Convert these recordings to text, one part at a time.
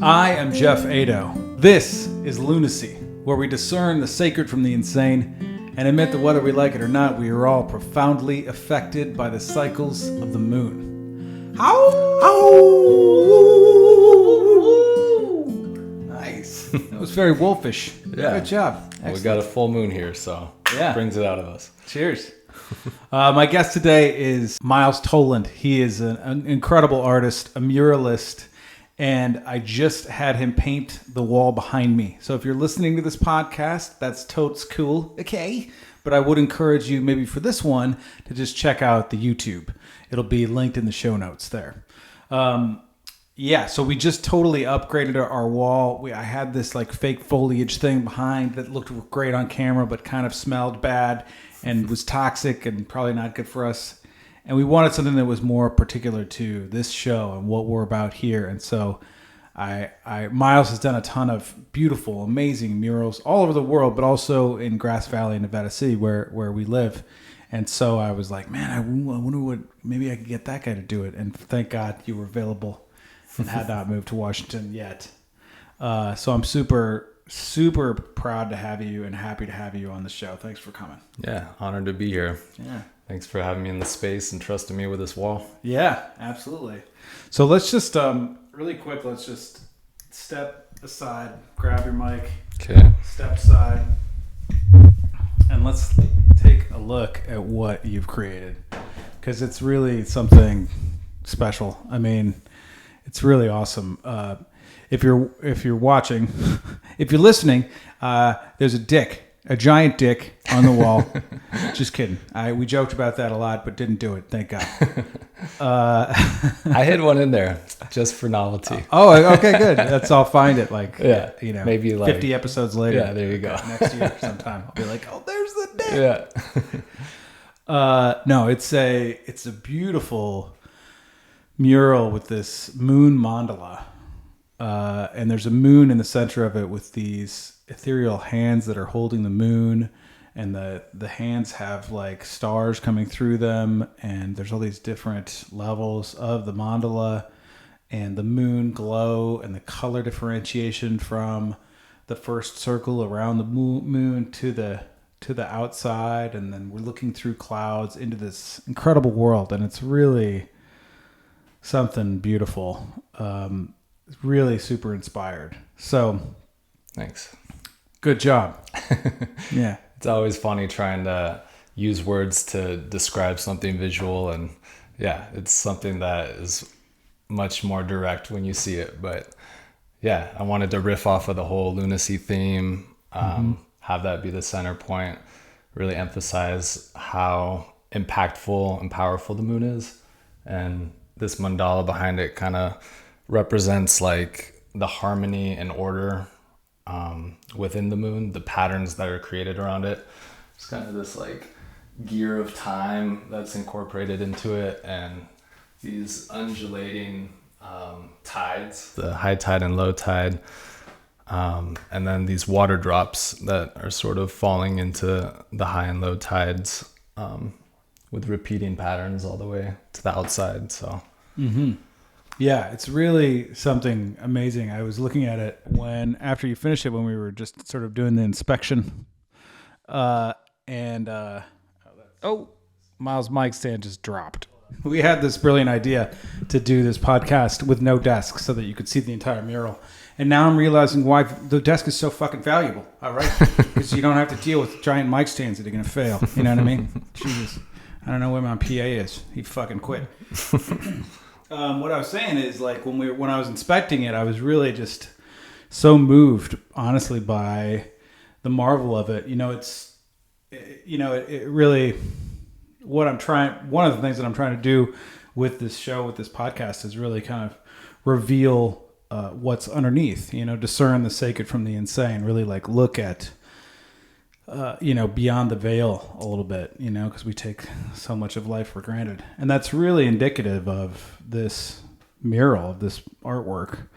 I am Jeff Ado. This is Lunacy, where we discern the sacred from the insane and admit that whether we like it or not, we are all profoundly affected by the cycles of the moon. Nice. That was very wolfish. Yeah. Good job. Well, we got a full moon here, so Yeah. brings it out of us. Cheers. My guest today is Miles Toland. He is an incredible artist, a muralist, and I just had him paint the wall behind me. So if you're listening to this podcast, that's totes cool. Okay. But I would encourage you maybe for this one to just check out the YouTube. It'll be linked in the show notes there. So we just totally upgraded our wall. I had this like fake foliage thing behind that looked great on camera, but kind of smelled bad and was toxic and probably not good for us. And we wanted something that was more particular to this show and what we're about here. And so Miles has done a ton of beautiful, amazing murals all over the world, but also in Grass Valley, Nevada City, where we live. And so I was like, man, I wonder what, maybe I could get that guy to do it. And thank God you were available and had not moved to Washington yet. So I'm super proud to have you and happy to have you on the show. Thanks for coming. Yeah, honored to be here. Yeah. Thanks for having me in the space and trusting me with this wall. Yeah, absolutely. So let's just, really quick, let's just step aside, grab your mic, Okay. step aside, and let's take a look at what you've created. Because it's really something special. I mean, it's really awesome. If you're watching, if you're listening, there's a giant dick on the wall. Just kidding. We joked about that a lot, but didn't do it. Thank God. I hid one in there just for novelty. Okay, good. I'll find it maybe 50 episodes later. Yeah, there you go. Next year sometime. I'll be like, oh, there's the dick. Yeah. No, it's a beautiful mural with this Moon Mandala. And there's a moon in the center of it with these ethereal hands that are holding the moon, and the hands have like stars coming through them, and there's all these different levels of the mandala and the moon glow and the color differentiation from the first circle around the moon to the outside, and then we're looking through clouds into this incredible world, and it's really something beautiful. Really super inspired. So Thanks. good job. Yeah. It's always funny trying to use words to describe something visual, and yeah, it's something that is much more direct when you see it. But yeah, I wanted to riff off of the whole lunacy theme, have that be the center point, really emphasize how impactful and powerful the moon is. And this mandala behind it kind of represents like the harmony and order within the moon, the patterns that are created around it. It's kind of this like gear of time that's incorporated into it, and these undulating tides, the high tide and low tide, and then these water drops that are sort of falling into the high and low tides, with repeating patterns all the way to the outside. So Yeah, it's really something amazing. I was looking at it after you finished it, when we were just sort of doing the inspection. Miles' mic stand just dropped. We had this brilliant idea to do this podcast with no desk so that you could see the entire mural. And now I'm realizing why the desk is so fucking valuable, all right? Because you don't have to deal with giant mic stands that are going to fail. You know what I mean? Jesus. I don't know where my PA is. He fucking quit. What I was saying is, like, when I was inspecting it, I was really just so moved, honestly, by the marvel of it. It really, one of the things that I'm trying to do with this show, with this podcast, is really kind of reveal what's underneath, discern the sacred from the insane, really like look at, beyond the veil a little bit, because we take so much of life for granted. And that's really indicative of this mural, of this artwork.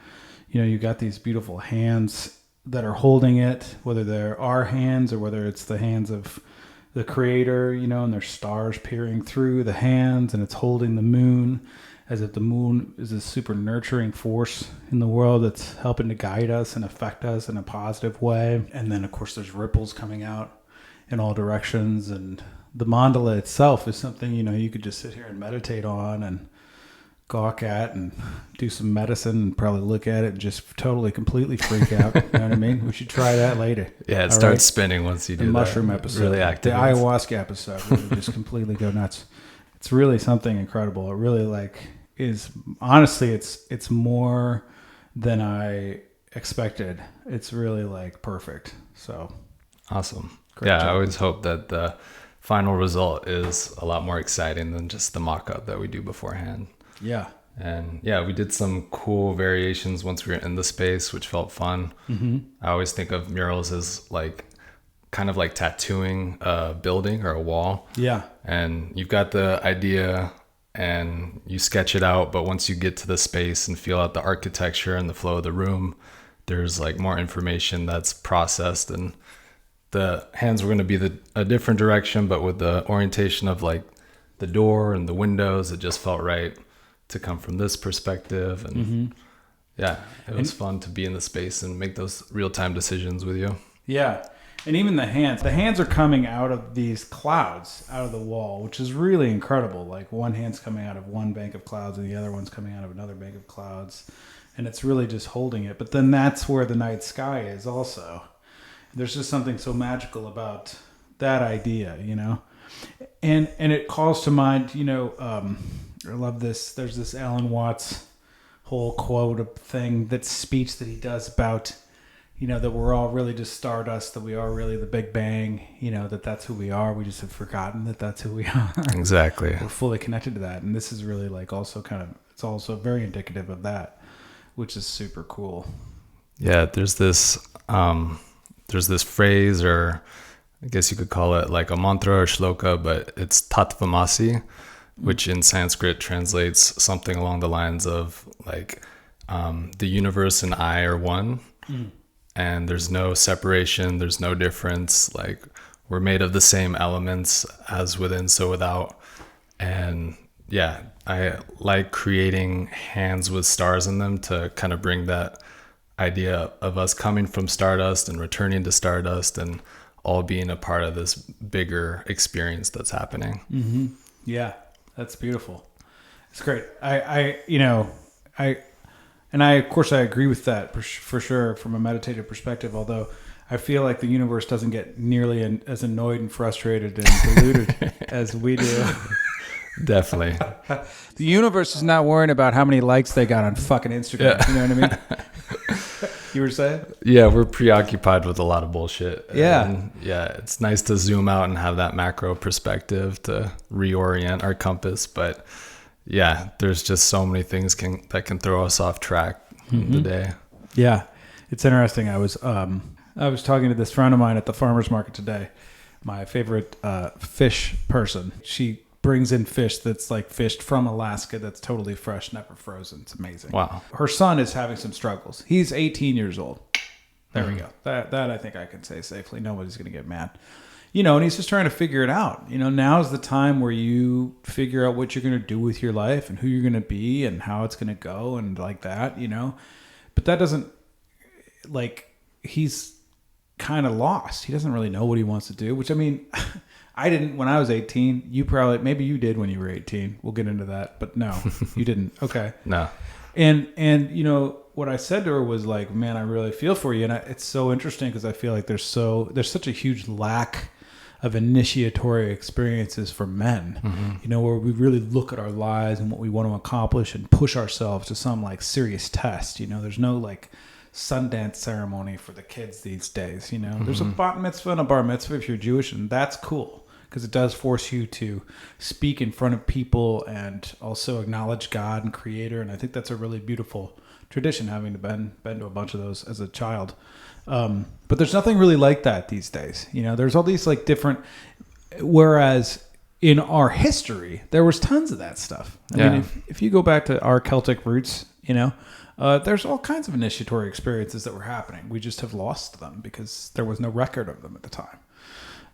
You got these beautiful hands that are holding it, whether they're our hands or whether it's the hands of, the creator, you know, and there's stars peering through the hands, and it's holding the moon as if the moon is a super nurturing force in the world that's helping to guide us and affect us in a positive way. And then, of course, there's ripples coming out in all directions. And the mandala itself is something, you know, you could just sit here and meditate on and gawk at and do some medicine and probably look at it and just totally, completely freak out. You know what I mean? We should try that later. Yeah, it starts spinning once you do the that. mushroom episode. Really active. The ayahuasca episode. Where we just completely go nuts. It's really something incredible. It really is honestly it's more than I expected. It's really perfect. So awesome. Great yeah, job. I always hope that the final result is a lot more exciting than just the mock-up that we do beforehand. Yeah. And yeah, we did some cool variations once we were in the space, which felt fun. Mm-hmm. I always think of murals as kind of like tattooing a building or a wall. Yeah. And you've got the idea and you sketch it out, but once you get to the space and feel out the architecture and the flow of the room, there's more information that's processed, and the hands were going to be a different direction, but with the orientation of the door and the windows, it just felt right to come from this perspective. And yeah, it was fun to be in the space and make those real-time decisions with you. Yeah. And even the hands are coming out of these clouds, out of the wall, which is really incredible. One hand's coming out of one bank of clouds and the other one's coming out of another bank of clouds. And it's really just holding it. But then that's where the night sky is also. There's just something so magical about that idea, you know? And it calls to mind, you know, I love this. There's this Alan Watts whole quote thing, that speech that he does about, you know, that we're all really just stardust, that we are really the Big Bang, you know, that's who we are. We just have forgotten that that's who we are. Exactly. We're fully connected to that. And this is really also it's also very indicative of that, which is super cool. Yeah, there's this phrase, or I guess you could call it a mantra or shloka, but it's tatvamasi, which in Sanskrit translates something along the lines of the universe and I are one. And there's no separation, there's no difference. We're made of the same elements, as within, so without. And yeah, I like creating hands with stars in them to kind of bring that idea of us coming from stardust and returning to stardust, and all being a part of this bigger experience that's happening. Mm-hmm. Yeah, that's beautiful. It's great. Of course, I agree with that for sure from a meditative perspective, although I feel like the universe doesn't get nearly as annoyed and frustrated and deluded as we do. Definitely. The universe is not worrying about how many likes they got on fucking Instagram. Yeah. You know what I mean? You were saying? Yeah, we're preoccupied with a lot of bullshit. Yeah. And yeah, it's nice to zoom out and have that macro perspective to reorient our compass, but yeah, there's just so many things that can throw us off track in the day. Yeah, it's interesting. I was talking to this friend of mine at the farmer's market today. My favorite fish person. She brings in fish that's fished from Alaska, that's totally fresh, never frozen. It's amazing. Wow. Her son is having some struggles. He's 18 years old. There we go. That I think I can say safely. Nobody's going to get mad. You know, and he's just trying to figure it out. You know, now's the time where you figure out what you're going to do with your life and who you're going to be and how it's going to go and that, you know. But that doesn't, he's kind of lost. He doesn't really know what he wants to do, which, I mean, I didn't when I was 18. Maybe you did when you were 18. We'll get into that. But no, you didn't. Okay. No. And you know, what I said to her was man, I really feel for you. And it's so interesting because I feel like there's such a huge lack of initiatory experiences for men, you know, where we really look at our lives and what we want to accomplish and push ourselves to some serious test. You know, there's no Sundance ceremony for the kids these days. You know, there's a bat mitzvah and a bar mitzvah if you're Jewish, and that's cool because it does force you to speak in front of people and also acknowledge God and Creator. And I think that's a really beautiful tradition, having to been to a bunch of those as a child. But there's nothing really like that these days. You know, there's all these different, whereas in our history, there was tons of that stuff. I mean, if you go back to our Celtic roots, you know, there's all kinds of initiatory experiences that were happening. We just have lost them because there was no record of them at the time.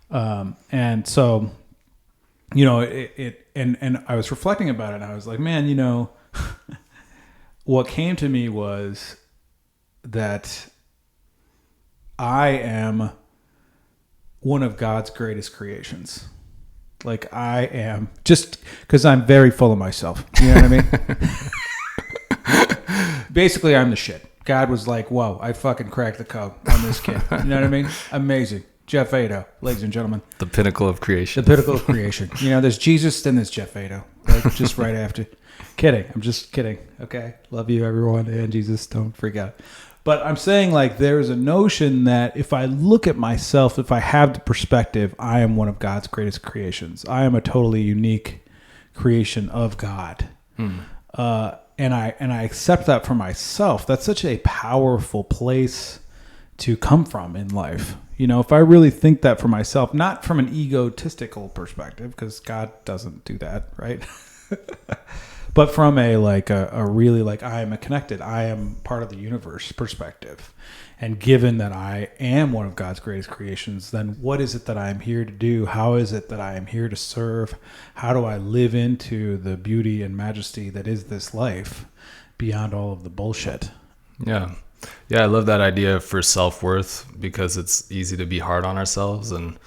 And so, and I was reflecting about it, and I was like, man, what came to me was that I am one of God's greatest creations. Like, I am, just because I'm very full of myself. You know what I mean? Basically, I'm the shit. God was like, whoa, I fucking cracked the code on this kid. You know what I mean? Amazing. Jeff Ado, ladies and gentlemen. The pinnacle of creation. The pinnacle of creation. There's Jesus, then there's Jeff Ado. Like, just right after. Kidding. I'm just kidding. Okay? Love you, everyone. And Jesus, don't freak out. But I'm saying, like, there's a notion that if I look at myself, if I have the perspective, I am one of God's greatest creations. I am a totally unique creation of God. And I accept that for myself. That's such a powerful place to come from in life. If I really think that for myself, not from an egotistical perspective, because God doesn't do that, right? But from a really, like, I am connected, I am part of the universe perspective. And given that I am one of God's greatest creations, then what is it that I am here to do? How is it that I am here to serve? How do I live into the beauty and majesty that is this life beyond all of the bullshit? Yeah. Yeah, I love that idea for self-worth, because it's easy to be hard on ourselves. And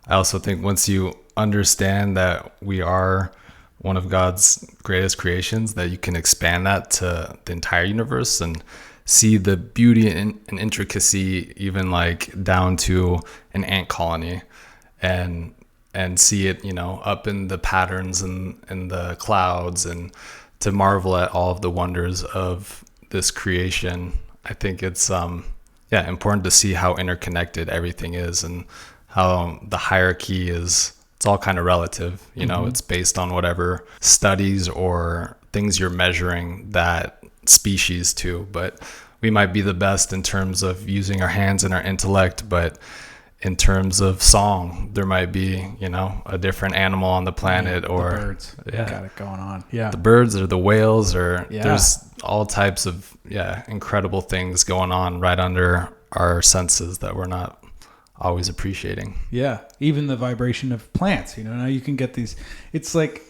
I also think once you understand that we are one of God's greatest creations, that you can expand that to the entire universe and see the beauty and intricacy, even like down to an ant colony, and see it, up in the patterns and the clouds, and to marvel at all of the wonders of this creation. I think it's important to see how interconnected everything is, and how the hierarchy is. It's all kind of relative, It's based on whatever studies or things you're measuring that species to. But we might be the best in terms of using our hands and our intellect, but in terms of song, there might be, a different animal on the planet, or the birds. Got it going on. Yeah. The birds or the whales, or there's all types of incredible things going on right under our senses that we're not always appreciating. Yeah. Even the vibration of plants, now you can get these, it's like,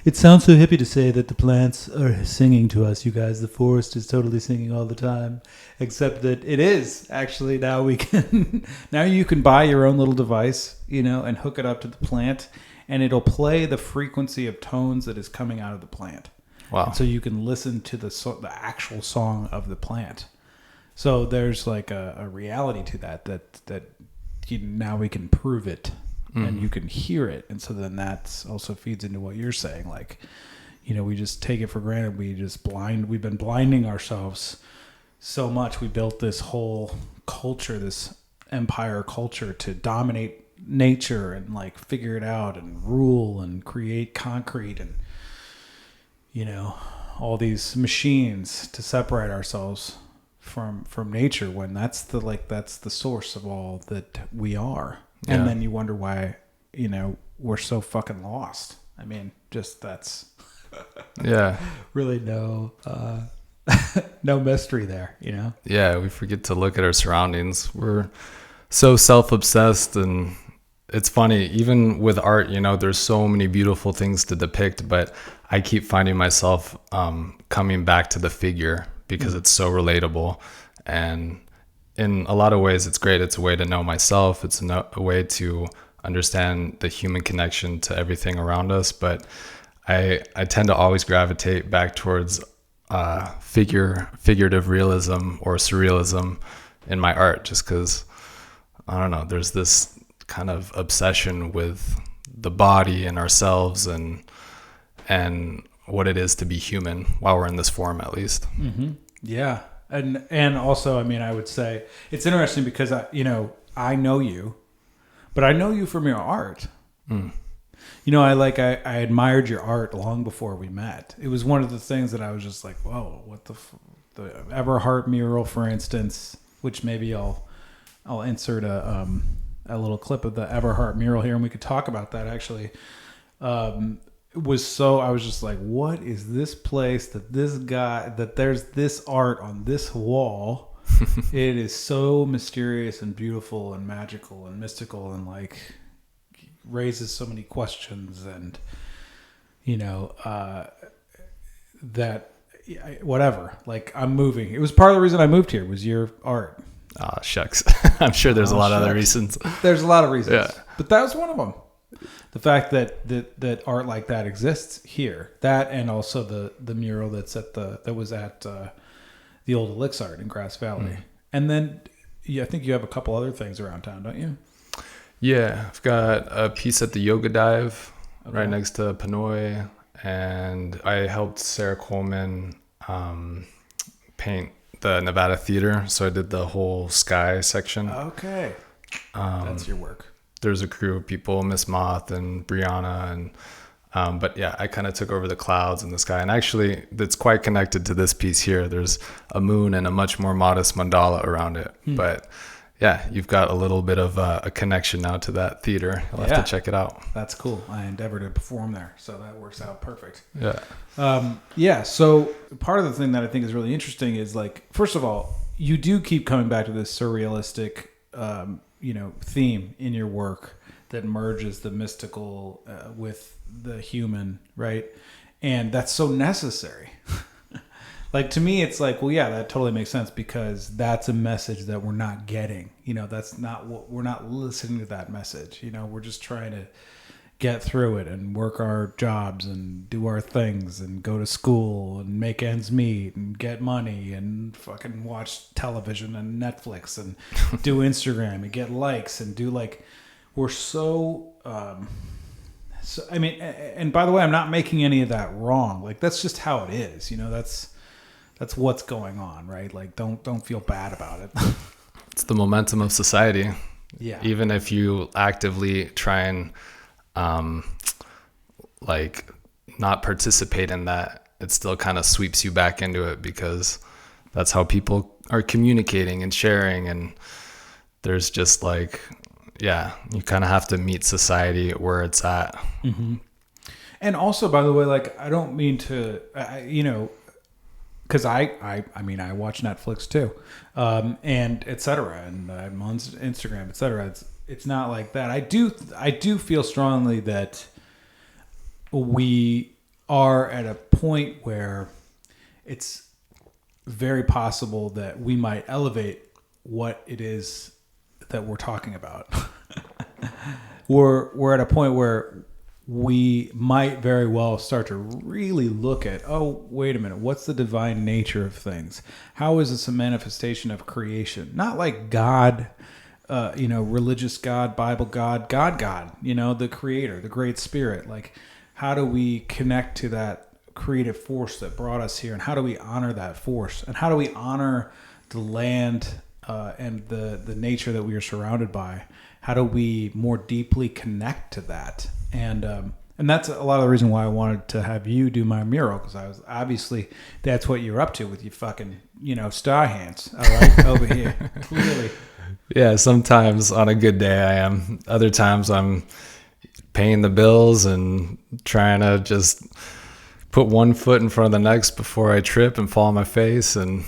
it sounds so hippie to say that the plants are singing to us, you guys. The forest is totally singing all the time, except that it is actually, now you can buy your own little device, and hook it up to the plant, and it'll play the frequency of tones that is coming out of the plant. Wow. And so you can listen to the actual song of the plant. So there's like a reality to that now we can prove it. And you can hear it. And so then that also feeds into what you're saying. Like, we just take it for granted. We've been blinding ourselves so much. We built this whole culture, this empire culture, to dominate nature and like figure it out and rule and create concrete and, all these machines to separate ourselves from nature, when that's the source of all that we are. And then you wonder why, we're so fucking lost. I mean, just that's really no mystery there, Yeah, we forget to look at our surroundings. We're so self-obsessed, and it's funny, even with art, there's so many beautiful things to depict, but I keep finding myself coming back to the figure, because it's so relatable. And in a lot of ways, it's great. It's a way to know myself. It's a way to understand the human connection to everything around us. But I tend to always gravitate back towards figurative realism or surrealism in my art, just because, I don't know, there's this kind of obsession with the body and ourselves and what it is to be human while we're in this form, at least. Mm-hmm. Yeah. And also, I mean, I would say it's interesting because I know you, but I know you from your art. I admired your art long before we met. It was one of the things that I was just like, whoa, what the Everhart mural, for instance, which maybe I'll insert a little clip of the Everhart mural here, and we could talk about that actually. I was just like, what is this place that there's this art on this wall? It is so mysterious and beautiful and magical and mystical, and like, raises so many questions, and that whatever. Like, I'm moving. It was part of the reason I moved here was your art. Oh, shucks. I'm sure there's a lot of other reasons. There's a lot of reasons. Yeah. But that was one of them. The fact that art like that exists here. That, and also the mural that was at the old Elixir in Grass Valley. And then I think you have a couple other things around town, don't you? Yeah, I've got a piece at the Yoga Dive right next to Pinoy, and I helped Sarah Coleman paint the Nevada Theater, so I did the whole sky section. Okay. That's your work. There's a crew of people, Miss Moth and Brianna, and but yeah, I kind of took over the clouds and the sky. And actually, that's quite connected to this piece here. There's a moon and a much more modest mandala around it. But yeah, you've got a little bit of a connection now to that theater. You'll have to check it out. That's cool. I endeavor to perform there, so that works out perfect. Yeah. So part of the thing that I think is really interesting is, like, first of all, you do keep coming back to this surrealistic, theme in your work that merges the mystical with the human, right? And that's so necessary. Like, to me, it's like, well, yeah, that totally makes sense, because that's a message that we're not getting. That's not what we're not listening to, that message. We're just trying to get through it and work our jobs and do our things and go to school and make ends meet and get money and fucking watch television and Netflix and do Instagram and get likes and do, like, we're so I mean, and by the way, I'm not making any of that wrong. Like, that's just how it is. That's what's going on, right? Like, don't feel bad about it. It's the momentum of society. Yeah. Even if you actively try and not participate in that, it still kind of sweeps you back into it, because that's how people are communicating and sharing. And there's just like, you kind of have to meet society where it's at. Mm-hmm. And also, by the way, like, I don't mean to, because I watch Netflix too, and et cetera, and I'm on Instagram, et cetera. It's not like that. I do feel strongly that we are at a point where it's very possible that we might elevate what it is that we're talking about. We're at a point where we might very well start to really look at, oh, wait a minute, what's the divine nature of things? How is this a manifestation of creation? Not like God, religious God, Bible God, the creator, the great spirit. Like, how do we connect to that creative force that brought us here? And how do we honor that force? And how do we honor the land and the nature that we are surrounded by? How do we more deeply connect to that? And that's a lot of the reason why I wanted to have you do my mural, because I was obviously, that's what you're up to with your fucking, star hands, all right, over here, clearly. Yeah, sometimes on a good day I am. Other times I'm paying the bills and trying to just put one foot in front of the next before I trip and fall on my face. And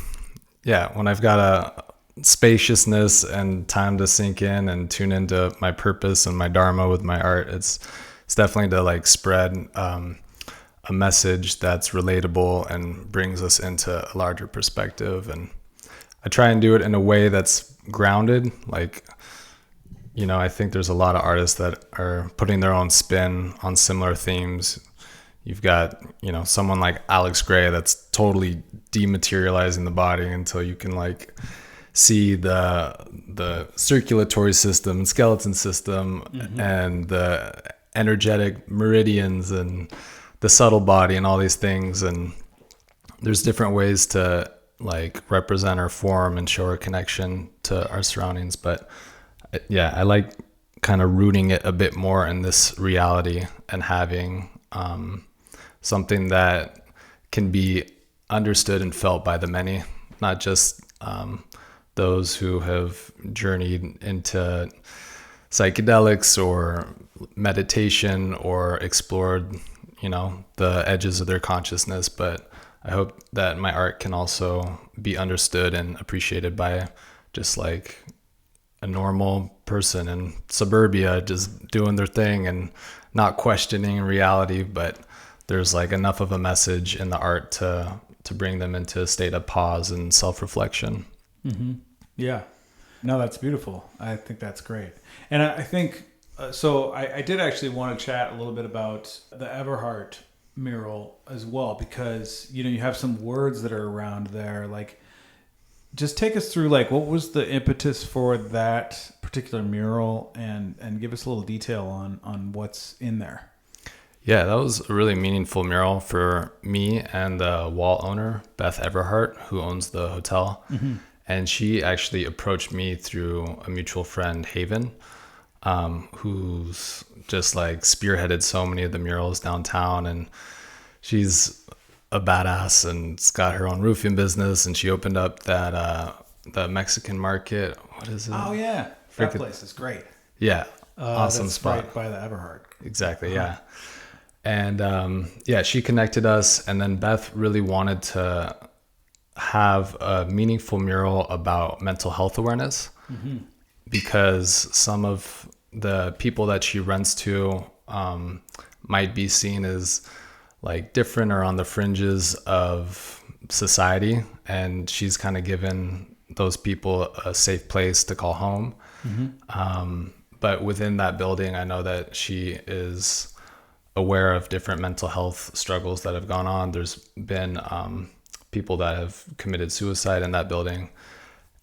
yeah, when I've got a spaciousness and time to sink in and tune into my purpose and my dharma with my art, it's definitely to like spread a message that's relatable and brings us into a larger perspective. And I try and do it in a way that's grounded. Like, I think there's a lot of artists that are putting their own spin on similar themes. You've got, someone like Alex Gray that's totally dematerializing the body until you can like see the circulatory system, skeleton system, and the energetic meridians and the subtle body and all these things. And there's different ways to like represent our form and show our connection to our surroundings. But yeah, I like kind of rooting it a bit more in this reality and having something that can be understood and felt by the many, not just those who have journeyed into psychedelics or meditation or explored, the edges of their consciousness. But I hope that my art can also be understood and appreciated by just like a normal person in suburbia just doing their thing and not questioning reality, but there's like enough of a message in the art to bring them into a state of pause and self-reflection. Mm-hmm. Yeah. No, that's beautiful. I think that's great. And I think, so I did actually want to chat a little bit about the Everhart mural as well, because, you know, you have some words that are around there. Like, just take us through, like, what was the impetus for that particular mural, and give us a little detail on what's in there. Yeah, that was a really meaningful mural for me and the wall owner, Beth Everhart, who owns the hotel. Mm-hmm. And she actually approached me through a mutual friend, Haven, who's just like spearheaded so many of the murals downtown. And she's a badass and has got her own roofing business. And she opened up that the Mexican market. What is it? Oh, yeah. That place is great. Yeah. Awesome spot. Right by the Everhart. Exactly, yeah. And yeah, she connected us. And then Beth really wanted to have a meaningful mural about mental health awareness, mm-hmm. because some of the people that she rents to might be seen as like different or on the fringes of society, and she's kind of given those people a safe place to call home. Mm-hmm. But within that building, I know that she is aware of different mental health struggles that have gone on. There's been people that have committed suicide in that building.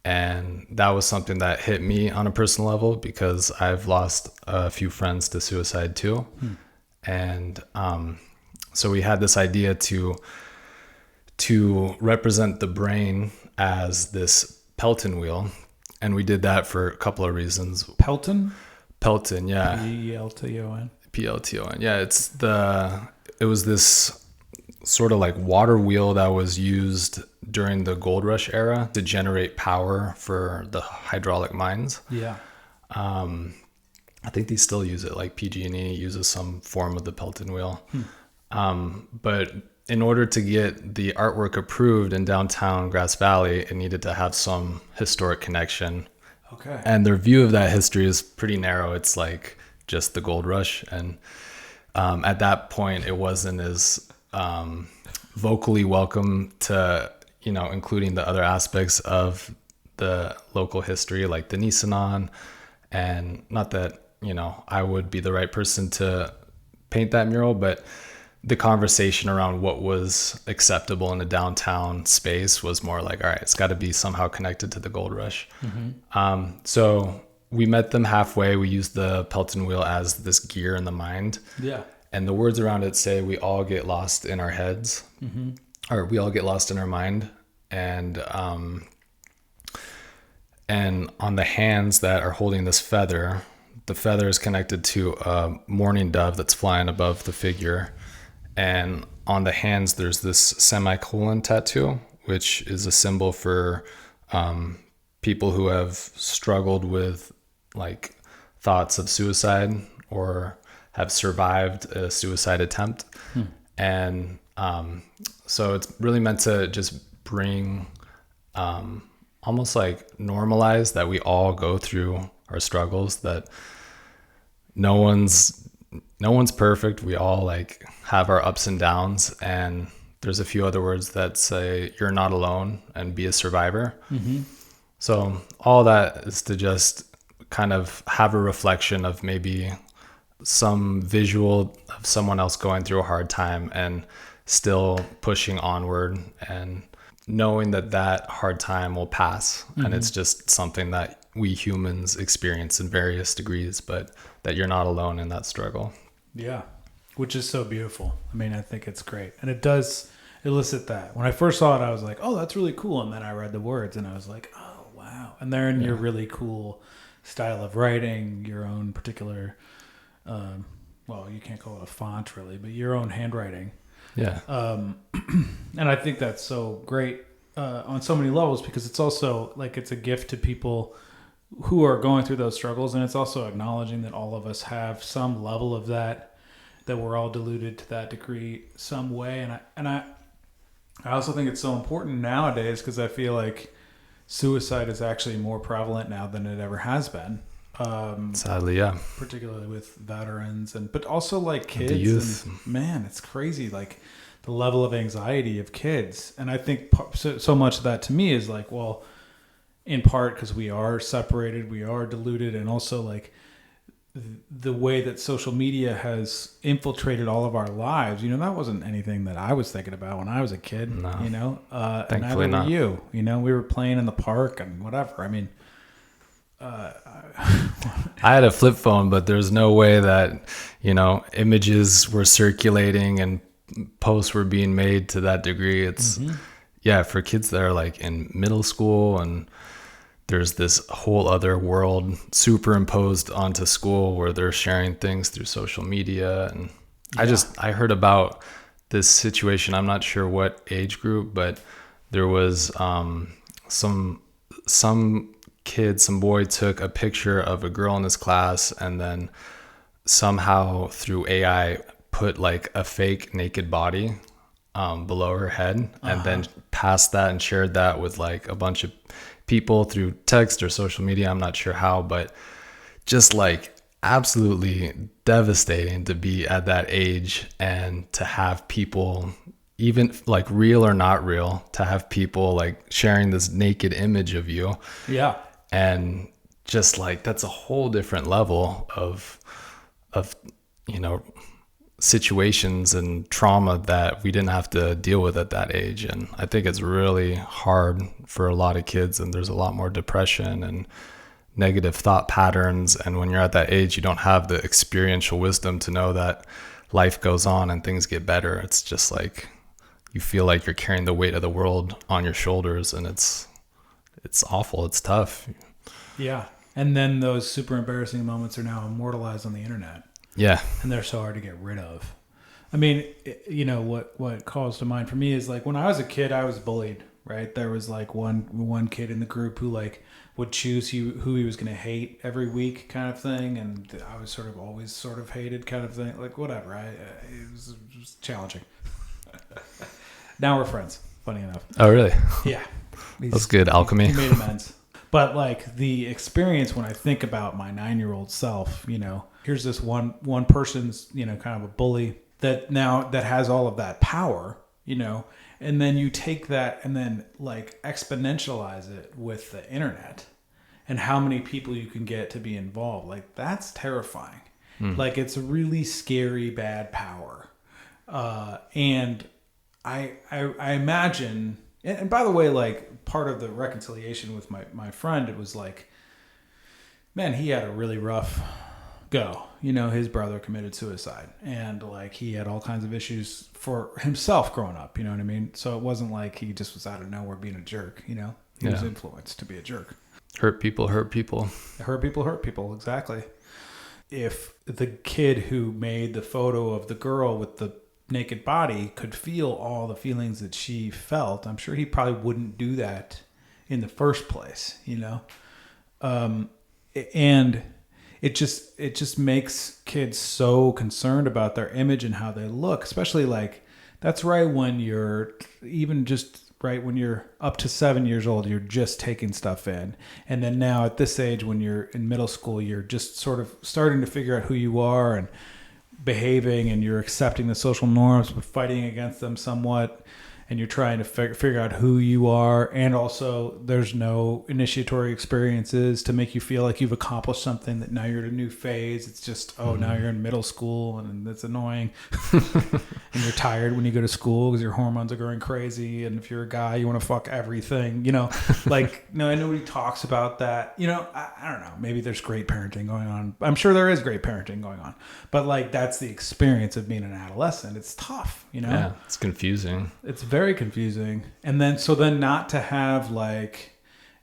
And that was something that hit me on a personal level, because I've lost a few friends to suicide too. And so we had this idea to represent the brain as this Pelton wheel. And we did that for a couple of reasons. Pelton? Pelton, yeah. P-E-L-T-O-N. P-L-T-O-N. Yeah, it was this sort of like water wheel that was used during the gold rush era to generate power for the hydraulic mines. Yeah. I think they still use it, like PG&E uses some form of the Pelton wheel. But in order to get the artwork approved in downtown Grass Valley, it needed to have some historic connection. Okay. And their view of that history is pretty narrow. It's like just the gold rush. And at that point, it wasn't as vocally welcome to, including the other aspects of the local history, like the Nisanon. And not that, I would be the right person to paint that mural, but the conversation around what was acceptable in a downtown space was more like, all right, it's got to be somehow connected to the gold rush. Mm-hmm. So we met them halfway. We used the Pelton wheel as this gear in the mind. Yeah. And the words around it say we all get lost in our heads, mm-hmm. or we all get lost in our mind. And on the hands that are holding this feather, the feather is connected to a mourning dove that's flying above the figure. And on the hands, there's this semicolon tattoo, which is a symbol for people who have struggled with like thoughts of suicide or have survived a suicide attempt. And so it's really meant to just bring almost like normalize that we all go through our struggles, that no one's perfect. We all like have our ups and downs, and there's a few other words that say you're not alone and be a survivor. Mm-hmm. So all that is to just kind of have a reflection of maybe some visual of someone else going through a hard time and still pushing onward and knowing that hard time will pass. Mm-hmm. And it's just something that we humans experience in various degrees, but that you're not alone in that struggle. Yeah. Which is so beautiful. I mean, I think it's great. And it does elicit that. When I first saw it, I was like, oh, that's really cool. And then I read the words and I was like, oh, wow. And they're in your really cool style of writing, your own particular, well, you can't call it a font really, but your own handwriting. Yeah. And I think that's so great on so many levels, because it's also like it's a gift to people who are going through those struggles. And it's also acknowledging that all of us have some level of that we're all deluded to that degree some way. And I also think it's so important nowadays, because I feel like suicide is actually more prevalent now than it ever has been. Sadly, yeah. Particularly with veterans but also like kids. The youth. And man, it's crazy. Like the level of anxiety of kids. And I think so much of that to me is like, well, in part because we are separated, we are diluted, and also like the way that social media has infiltrated all of our lives. That wasn't anything that I was thinking about when I was a kid. No. And neither were you. We were playing in the park and whatever. I mean, I had a flip phone, but there's no way that, images were circulating and posts were being made to that degree. It's, for kids that are like in middle school, and there's this whole other world superimposed onto school where they're sharing things through social media. And I heard about this situation. I'm not sure what age group, but there was some kid, some boy took a picture of a girl in his class, and then somehow through AI put like a fake naked body below her head, and then passed that and shared that with like a bunch of people through text or social media. I'm not sure how, but just like absolutely devastating to be at that age and to have people, even like real or not real, to have people like sharing this naked image of you. Yeah. And just like, that's a whole different level of situations and trauma that we didn't have to deal with at that age. And I think it's really hard for a lot of kids, and there's a lot more depression and negative thought patterns. And when you're at that age, you don't have the experiential wisdom to know that life goes on and things get better. It's just like, you feel like you're carrying the weight of the world on your shoulders, and it's awful. It's tough. Yeah. And then those super embarrassing moments are now immortalized on the internet. Yeah. And they're so hard to get rid of. I mean, what calls to mind for me is like when I was a kid, I was bullied, right? There was like one kid in the group who like would choose who he was going to hate every week kind of thing. And I was always sort of hated kind of thing. Like whatever. It was challenging. Now we're friends, funny enough. Oh, really? Yeah. That's good. Alchemy. He made amends. But like the experience when I think about my 9-year-old self, here's this one person's, kind of a bully that has all of that power, and then you take that and then like exponentialize it with the internet and how many people you can get to be involved. Like that's terrifying. Like it's a really scary, bad power. And I imagine, and by the way, like part of the reconciliation with my friend, it was like, man, he had a really rough go. His brother committed suicide, and like he had all kinds of issues for himself growing up. You know what I mean? So it wasn't like he just was out of nowhere being a jerk. He was influenced to be a jerk. Hurt people hurt people. Hurt people hurt people. Exactly. If the kid who made the photo of the girl with the naked body could feel all the feelings that she felt, I'm sure he probably wouldn't do that in the first place, and it just makes kids so concerned about their image and how they look, especially like that's right when you're when you're up to 7 years old, you're just taking stuff in. And then now at this age, when you're in middle school, you're just sort of starting to figure out who you are and behaving, and you're accepting the social norms but fighting against them somewhat, and you're trying to figure out who you are. And also there's no initiatory experiences to make you feel like you've accomplished something, that now you're at a new phase. It's just now you're in middle school, and it's annoying. And you're tired when you go to school because your hormones are going crazy, and if you're a guy you want to fuck everything, like no, nobody talks about that. I don't know, maybe there's great parenting going on. I'm sure there is great parenting going on, but like that's the experience of being an adolescent. It's tough. Yeah, it's confusing. It's very confusing. And then not to have like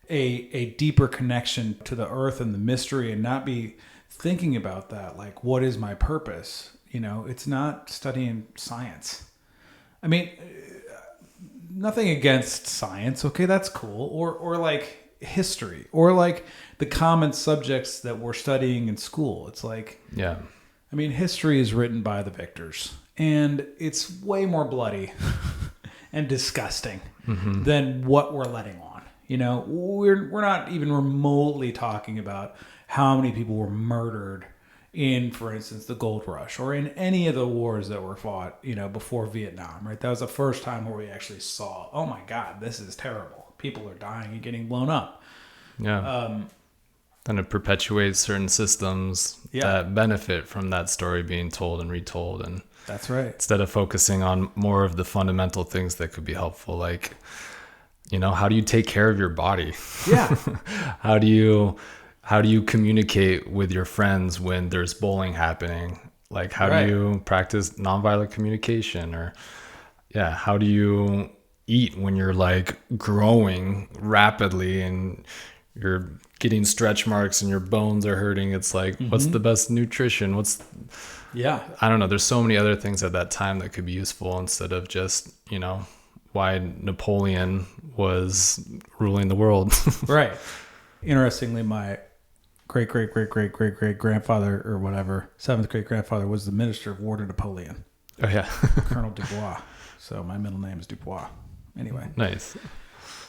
a deeper connection to the earth and the mystery, and not be thinking about that, like what is my purpose? It's not studying science. I mean, nothing against science, okay, that's cool, or like history, or like the common subjects that we're studying in school. It's like, yeah, I mean, history is written by the victors, and it's way more bloody and disgusting than what we're letting on. You know, we're not even remotely talking about how many people were murdered in, for instance, the gold rush or in any of the wars that were fought, you know, before Vietnam, right? That was the first time where we actually saw, oh my God, this is terrible. People are dying and getting blown up. Yeah. And it perpetuates certain systems that benefit from that story being told and retold. And that's right. Instead of focusing on more of the fundamental things that could be helpful, like, you know, how do you take care of your body? Yeah. How do you communicate with your friends when there's bullying happening? Like, how do you practice nonviolent communication? Or, how do you eat when you're like growing rapidly and you're getting stretch marks and your bones are hurting? It's like, what's the best nutrition? I don't know. There's so many other things at that time that could be useful instead of just, you know, why Napoleon was ruling the world. Right. Interestingly, my great grandfather or whatever, seventh great grandfather was the Minister of War to Napoleon. Oh yeah. Colonel Dubois. So my middle name is Dubois. Anyway. Nice.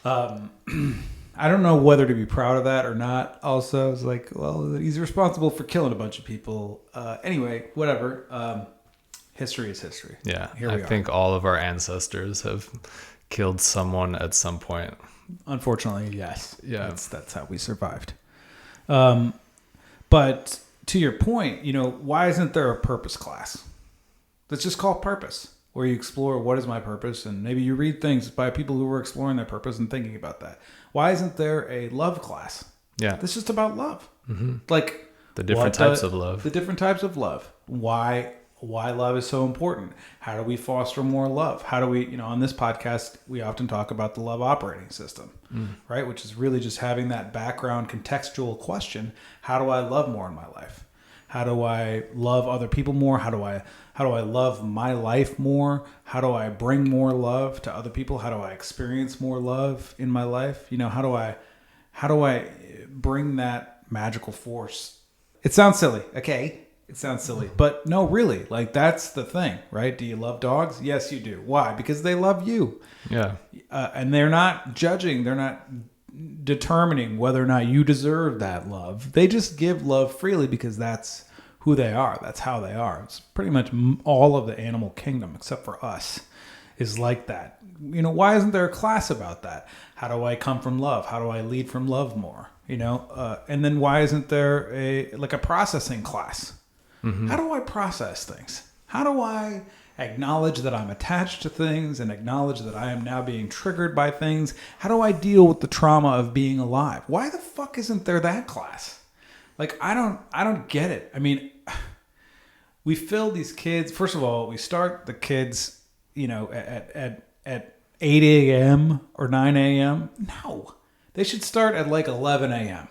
I don't know whether to be proud of that or not. Also, it's like, well, he's responsible for killing a bunch of people. Anyway, whatever. History is history. Yeah. I think all of our ancestors have killed someone at some point. Unfortunately, yes. Yeah. That's how we survived. But to your point, you know, why isn't there a purpose class? Let's just call it purpose, where you explore what is my purpose, and maybe you read things by people who were exploring their purpose and thinking about that. Why isn't there a love class? Yeah. It's just about love. Mm-hmm. Like the different types of love. The different types of love. Why love is so important. How do we foster more love? How do we, you know, on this podcast, we often talk about the love operating system, right? Which is really just having that background contextual question. How do I love more in my life? How do I love other people more? How do I love my life more? How do I bring more love to other people? How do I experience more love in my life? You know, how do I bring that magical force? It sounds silly. Okay. It sounds silly, but no, really, like that's the thing, right? Do you love dogs? Yes, you do. Why? Because they love you. Yeah. And they're not judging. They're not determining whether or not you deserve that love. They just give love freely because that's who they are. That's how they are. It's pretty much all of the animal kingdom, except for us, is like that. You know, why isn't there a class about that? How do I come from love? How do I lead from love more? You know, and then why isn't there a processing class? Mm-hmm. How do I process things? How do I acknowledge that I'm attached to things and acknowledge that I am now being triggered by things? How do I deal with the trauma of being alive? Why the fuck isn't there that class? Like, I don't get it. I mean, we fill these kids. First of all, we start the kids, you know, at 8 a.m. or 9 a.m. No, they should start at like 11 a.m.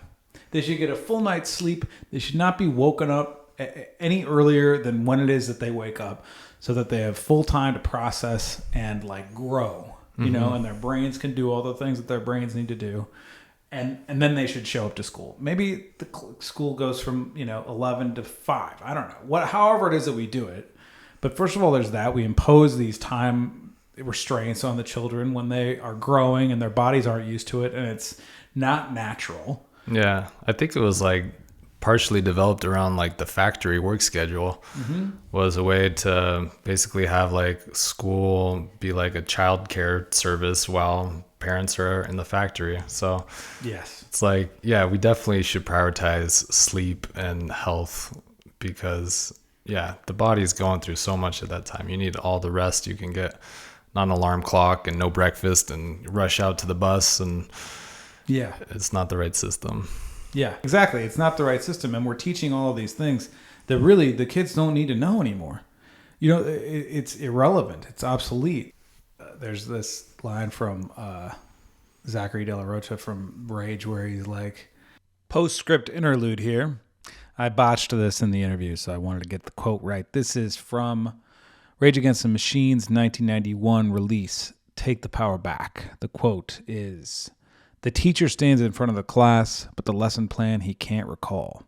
They should get a full night's sleep. They should not be woken up any earlier than when it is that they wake up, so that they have full time to process and like grow, you know, and their brains can do all the things that their brains need to do. And then they should show up to school. Maybe the school goes from, you know, 11 to 5. I don't know. However it is that we do it. But first of all, there's that. We impose these time restraints on the children when they are growing and their bodies aren't used to it, and it's not natural. Yeah. I think it was like partially developed around like the factory work schedule. Was a way to basically have like school be like a child care service while parents are in the factory. So yes, it's like, yeah, we definitely should prioritize sleep and health, because the body's going through so much at that time. You need all the rest you can get, not an alarm clock and no breakfast and rush out to the bus, and it's not the right system. Yeah, exactly. It's not the right system. And we're teaching all of these things that really the kids don't need to know anymore. You know, it's irrelevant. It's obsolete. There's this line from Zachary De La Rocha from Rage where he's like, postscript interlude here. I botched this in the interview, so I wanted to get the quote right. This is from Rage Against the Machine's 1991 release, Take the Power Back. The quote is, "The teacher stands in front of the class, but the lesson plan he can't recall.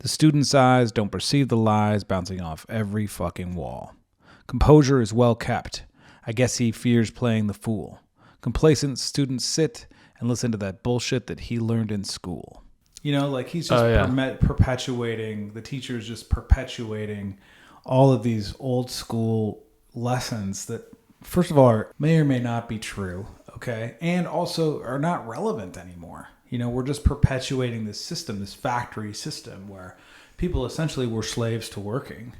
The student's eyes don't perceive the lies bouncing off every fucking wall. Composure is well kept. I guess he fears playing the fool. Complacent students sit and listen to that bullshit that he learned in school. You know, like he's just perpetuating, the teacher's just perpetuating all of these old school lessons that, first of all, may or may not be true, okay? And also are not relevant anymore. You know, we're just perpetuating this system, this factory system where people essentially were slaves to working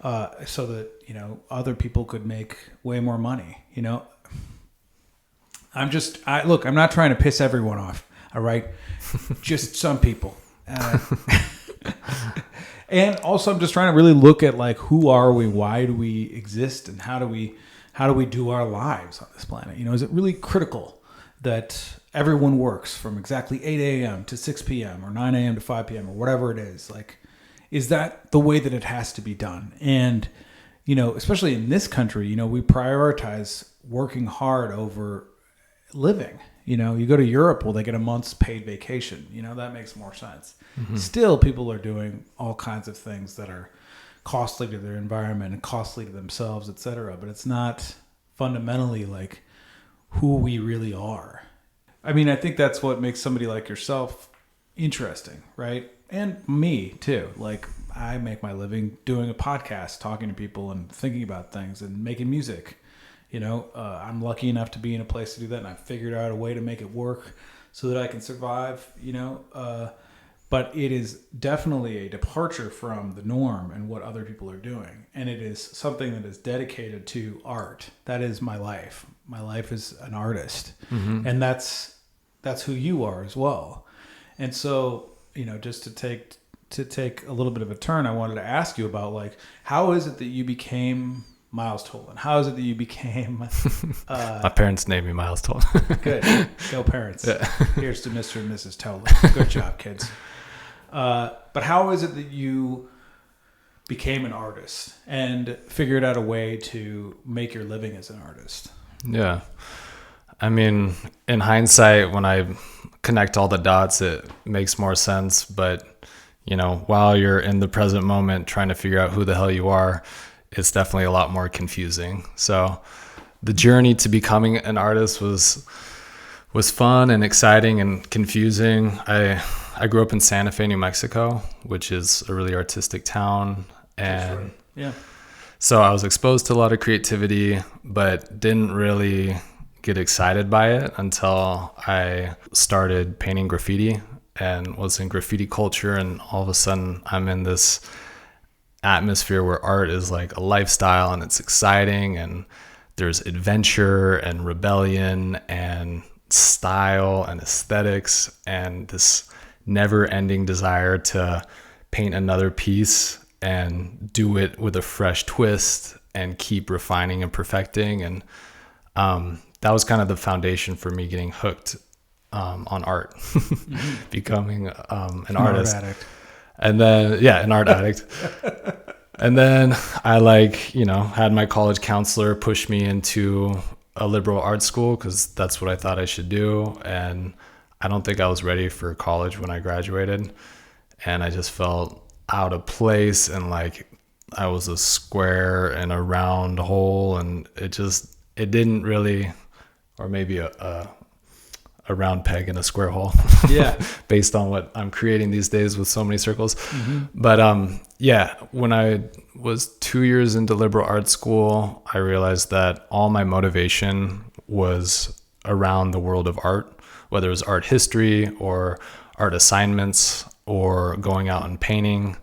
so that, you know, other people could make way more money, you know? Look, I'm not trying to piss everyone off, all right? Just some people. And also I'm just trying to really look at like, who are we? Why do we exist? And how do we do our lives on this planet? You know, is it really critical that everyone works from exactly 8 a.m. to 6 p.m. or 9 a.m. to 5 p.m. or whatever it is? Like, is that the way that it has to be done? And, you know, especially in this country, you know, we prioritize working hard over living. You know, you go to Europe, well, they get a month's paid vacation. You know, that makes more sense. Mm-hmm. Still, people are doing all kinds of things that are costly to their environment and costly to themselves, etc. But it's not fundamentally like who we really are. I mean, I think that's what makes somebody like yourself interesting, right? And me too. Like, I make my living doing a podcast, talking to people and thinking about things and making music. You know, I'm lucky enough to be in a place to do that, and I've figured out a way to make it work so that I can survive, you know. But it is definitely a departure from the norm and what other people are doing. And it is something that is dedicated to art. That is my life. My life is an artist. Mm-hmm. And that's who you are as well. And so, you know, just to take a little bit of a turn, I wanted to ask you about, like, how is it that you became Miles Toland? How is it that you became... my parents named me Miles Toland. Good. Go parents. Yeah. Here's to Mr. and Mrs. Toland. Good job, kids. But how is it that you became an artist and figured out a way to make your living as an artist? Yeah. I mean, in hindsight, when I connect all the dots, it makes more sense. But, you know, while you're in the present moment trying to figure out who the hell you are, it's definitely a lot more confusing. So the journey to becoming an artist was fun and exciting and confusing. I grew up in Santa Fe, New Mexico, which is a really artistic town. And yeah. So I was exposed to a lot of creativity, but didn't really get excited by it until I started painting graffiti and was in graffiti culture. And all of a sudden I'm in this atmosphere where art is like a lifestyle and it's exciting, and there's adventure and rebellion and style and aesthetics and this never-ending desire to paint another piece and do it with a fresh twist and keep refining and perfecting. And that was kind of the foundation for me getting hooked on art, becoming an artist. Art addict. And then, an art addict. And then I had my college counselor push me into a liberal arts school because that's what I thought I should do. And I don't think I was ready for college when I graduated. And I just felt out of place, and like I was a square in a round hole, and it didn't really, or maybe a round peg in a square hole. Yeah. Based on what I'm creating these days with so many circles. Mm-hmm. But when I was 2 years into liberal arts school, I realized that all my motivation was around the world of art, whether it was art history or art assignments or going out and painting.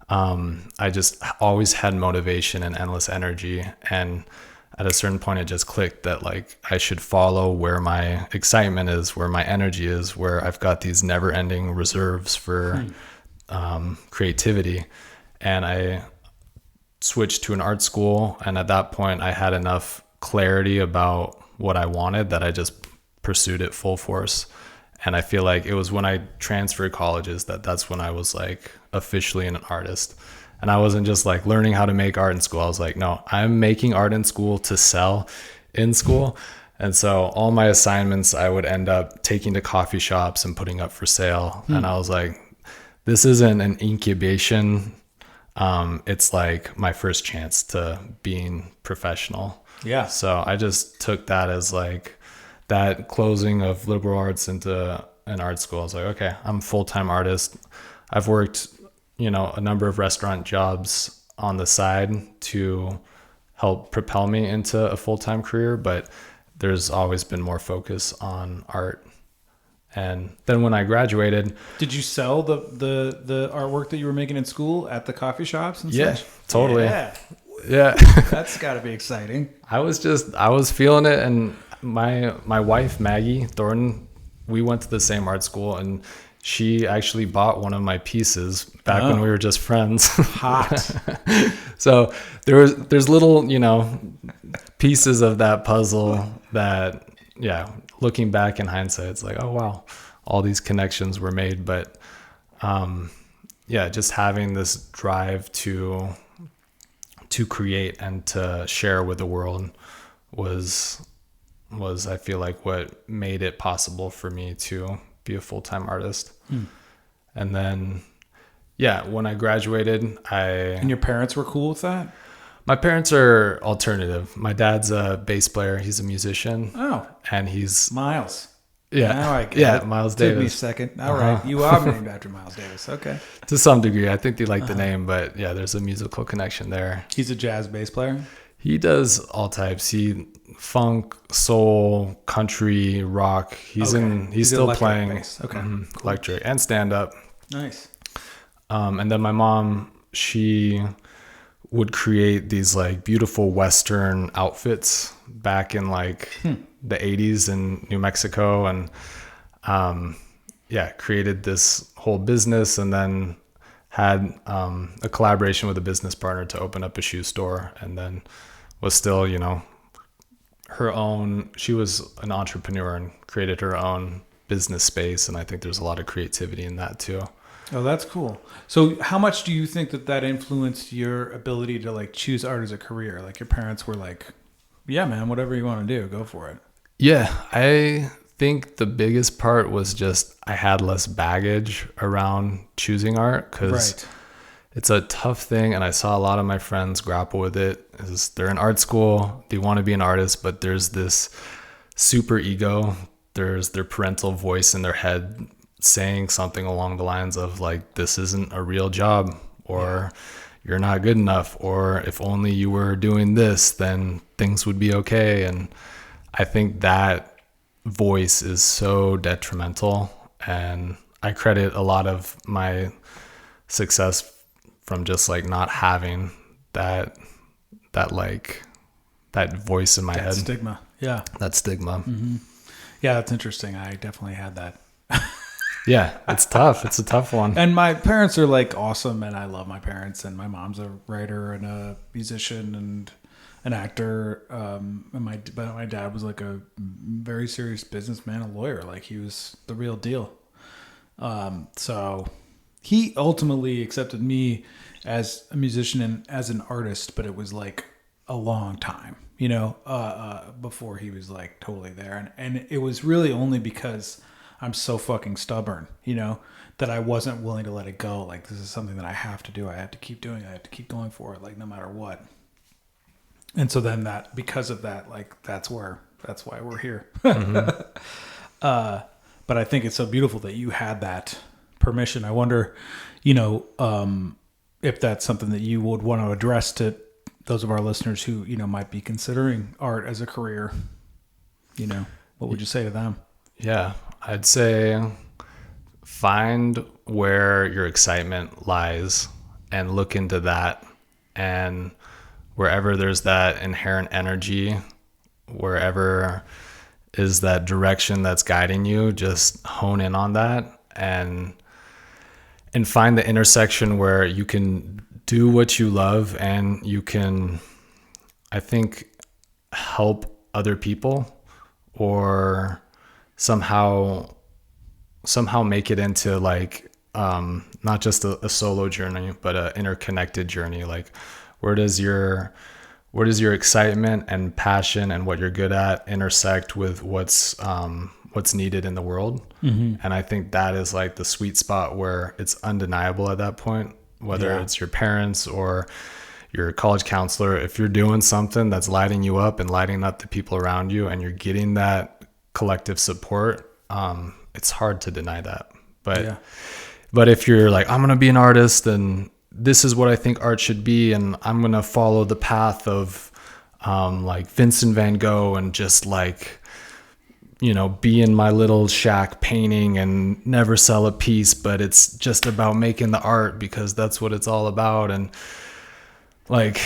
I just always had motivation and endless energy. And at a certain point, it just clicked that like I should follow where my excitement is, where my energy is, where I've got these never-ending reserves for creativity. And I switched to an art school, and at that point, I had enough clarity about what I wanted that I just pursued it full force. And I feel like it was when I transferred colleges that's when I was like officially an artist. And I wasn't just like learning how to make art in school. I was like, no, I'm making art in school to sell in school. And so all my assignments I would end up taking to coffee shops and putting up for sale. And I was like, this isn't an incubation. It's like my first chance to being professional. Yeah. So I just took that as like that closing of liberal arts into an art school, I was like, okay, I'm a full-time artist. I've worked, a number of restaurant jobs on the side to help propel me into a full-time career, but there's always been more focus on art. And then when I graduated, did you sell the artwork that you were making in school at the coffee shops and yeah, such? totally. Yeah. That's got to be exciting. I was feeling it. And my wife, Maggie Thornton, we went to the same art school, and she actually bought one of my pieces back when we were just friends. Hot. So there's little, pieces of that puzzle that, yeah, looking back in hindsight, it's like, oh wow, all these connections were made. But just having this drive to create and to share with the world was I feel like what made it possible for me to be a full-time artist. And then when I graduated, and your parents were cool with that? My parents are alternative. My dad's a bass player. He's a musician. Oh. And he's Miles. Yeah. Now I get it. Miles Took Davis. me a second. All right. You are named after Miles Davis. Okay. To some degree. I think they like the name, but yeah, there's a musical connection there. He's a jazz bass player? He does all types. Funk, soul, country, rock. He's still playing bass. Okay. Cool. Electric and stand up. Nice. And then my mom, she would create these like beautiful Western outfits back in like the 80s in New Mexico, and created this whole business, and then had a collaboration with a business partner to open up a shoe store, and then was still, she was an entrepreneur and created her own business space. And I think there's a lot of creativity in that too. Oh, that's cool. So how much do you think that influenced your ability to like choose art as a career? Like your parents were like, yeah, man, whatever you want to do, go for it. Yeah. I think the biggest part was just, I had less baggage around choosing art, because it's a tough thing. And I saw a lot of my friends grapple with it. They're in art school, they want to be an artist, but there's this super ego. There's their parental voice in their head saying something along the lines of like, this isn't a real job, or you're not good enough, or if only you were doing this, then things would be okay. And I think that voice is so detrimental, and I credit a lot of my success from just like not having that voice in my head. Stigma. Yeah. That stigma. Mm-hmm. Yeah, that's interesting. I definitely had that. Yeah, it's tough. It's a tough one. And my parents are like awesome, and I love my parents. And my mom's a writer and a musician and an actor. But my dad was like a very serious businessman, a lawyer. Like he was the real deal. So he ultimately accepted me as a musician and as an artist, but it was like a long time, before he was like totally there. And it was really only because I'm so fucking stubborn, that I wasn't willing to let it go. Like, this is something that I have to do. I have to keep doing it. I have to keep going for it, like, no matter what. And so then because of that, like, that's why we're here. Mm-hmm. But I think it's so beautiful that you had that permission. I wonder, if that's something that you would want to address to those of our listeners who, might be considering art as a career. What would you say to them? Yeah, I'd say find where your excitement lies and look into that. And wherever there's that inherent energy, wherever is that direction that's guiding you, just hone in on that and find the intersection where you can do what you love and you can, I think, help other people, or somehow make it into like not just a solo journey, but an interconnected journey. Like, where does your excitement and passion and what you're good at intersect with what's needed in the world? Mm-hmm. And I think that is like the sweet spot where it's undeniable at that point, whether it's your parents or your college counselor. If you're doing something that's lighting you up and lighting up the people around you, and you're getting that collective support, it's hard to deny that. But Yeah. but if you're like, I'm gonna be an artist and this is what I think art should be, and I'm gonna follow the path of like Vincent van Gogh and just like, you know, be in my little shack painting and never sell a piece, but it's just about making the art because that's what it's all about. And like,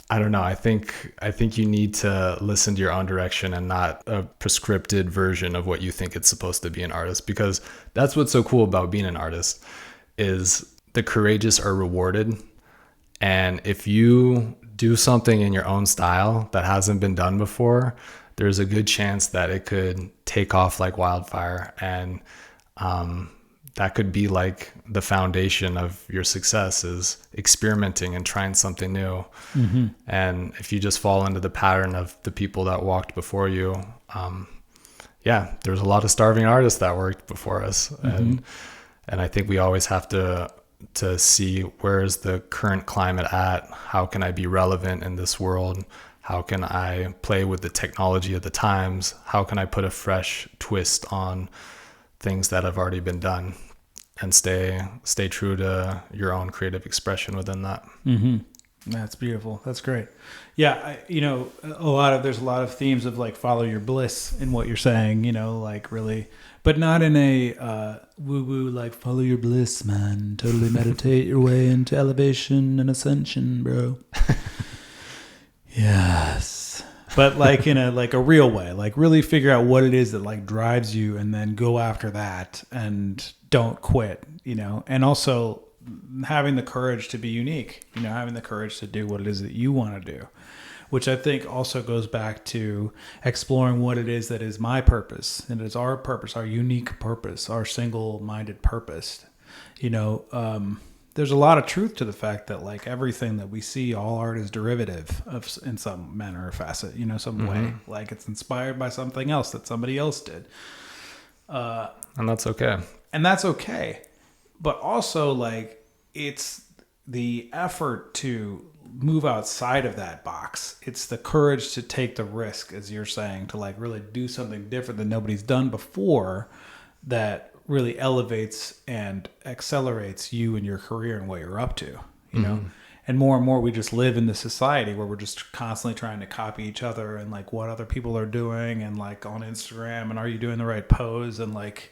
I don't know. I think you need to listen to your own direction and not a prescripted version of what you think it's supposed to be an artist, because that's what's so cool about being an artist is the courageous are rewarded. And if you do something in your own style that hasn't been done before, there's a good chance that it could take off like wildfire. And that could be like the foundation of your success, is experimenting and trying something new. Mm-hmm. And if you just fall into the pattern of the people that walked before you, there's a lot of starving artists that worked before us. Mm-hmm. And I think we always have to see, where is the current climate at? How can I be relevant in this world? How can I play with the technology of the times? How can I put a fresh twist on things that have already been done, and stay true to your own creative expression within that? Mm-hmm. That's beautiful. That's great. Yeah. There's a lot of themes of like follow your bliss in what you're saying, like really, but not in a woo-woo, like follow your bliss, man. Totally meditate your way into elevation and ascension, bro. Yes. But like in a real way, like really figure out what it is that like drives you, and then go after that and don't quit, and also having the courage to be unique, having the courage to do what it is that you want to do, which I think also goes back to exploring what it is that is my purpose, and it's our purpose, our unique purpose, our single-minded purpose. There's a lot of truth to the fact that like everything that we see, all art is derivative of, in some manner or facet, some mm-hmm. way, like it's inspired by something else that somebody else did. And that's okay. And that's okay. But also like it's the effort to move outside of that box. It's the courage to take the risk, as you're saying, to like really do something different that nobody's done before, that really elevates and accelerates you and your career and what you're up to, know? And more we just live in this society where we're just constantly trying to copy each other and like what other people are doing, and like on Instagram, and are you doing the right pose, and like,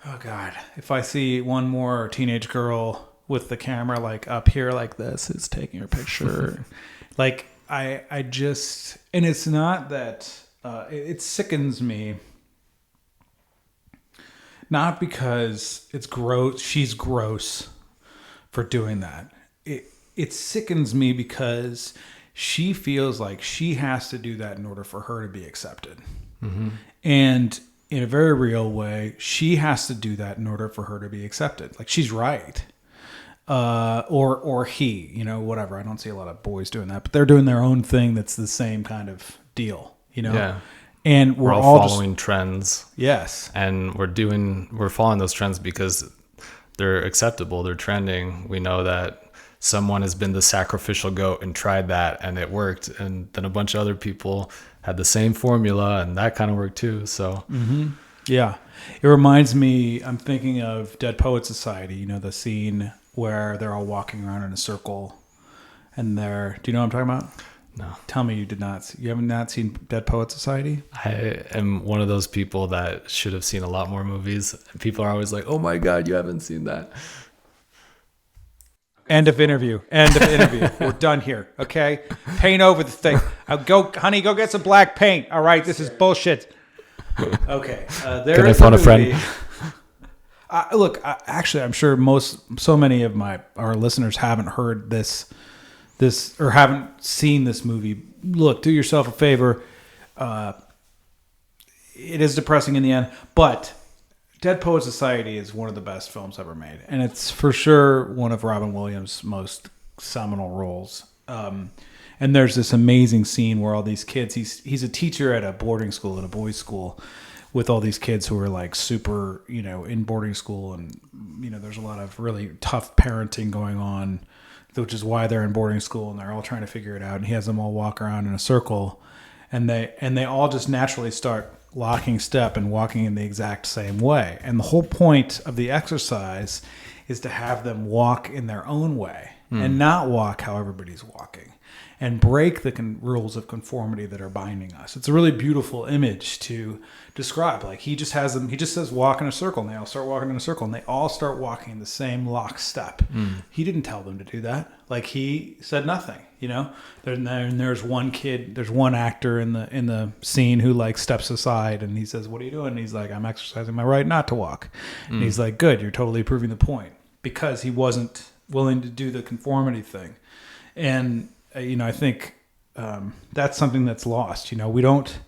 oh God, if I see one more teenage girl with the camera like up here like this, is taking her picture. Like I just, and it's not that it sickens me. Not because it's gross, she's gross for doing that. It sickens me because she feels like she has to do that in order for her to be accepted. Mm-hmm. And in a very real way, she has to do that in order for her to be accepted. Like she's right. Or he, whatever. I don't see a lot of boys doing that, but they're doing their own thing that's the same kind of deal, Yeah. And we're all following trends. Yes. And we're following those trends because they're acceptable. They're trending. We know that someone has been the sacrificial goat and tried that and it worked. And then a bunch of other people had the same formula and that kind of worked too. So, mm-hmm. Yeah, it reminds me, I'm thinking of Dead Poets Society, the scene where they're all walking around in a circle and do you know what I'm talking about? No. Tell me you haven't not seen Dead Poets Society? I am one of those people that should have seen a lot more movies. People are always like, oh my God, you haven't seen that. End of interview. We're done here. Okay. Paint over the thing. Go get some black paint. All right. This is bullshit. Okay. Can I phone a friend? Actually, I'm sure so many of our listeners haven't heard this or haven't seen this movie. Look, do yourself a favor. It is depressing in the end, but Dead Poets Society is one of the best films ever made, and it's for sure one of Robin Williams' most seminal roles. And there's this amazing scene where all these kids, he's a teacher at a boarding school, at a boys' school, with all these kids who are like super, in boarding school, and there's a lot of really tough parenting going on, which is why they're in boarding school, and they're all trying to figure it out. And he has them all walk around in a circle, and they all just naturally start locking step and walking in the exact same way. And the whole point of the exercise is to have them walk in their own way and not walk how everybody's walking, and break the rules of conformity that are binding us. It's a really beautiful image to describe. Like he just says walk in a circle, and they all start walking in a circle, and they all start walking in the same lockstep. He didn't tell them to do that. Like he said nothing, you know. There's one actor in the scene who like steps aside, and he says, "What are you doing?" And he's like, "I'm exercising my right not to walk." And he's like, "Good, you're totally proving the point," because he wasn't willing to do the conformity thing. And I think that's something that's lost. We don't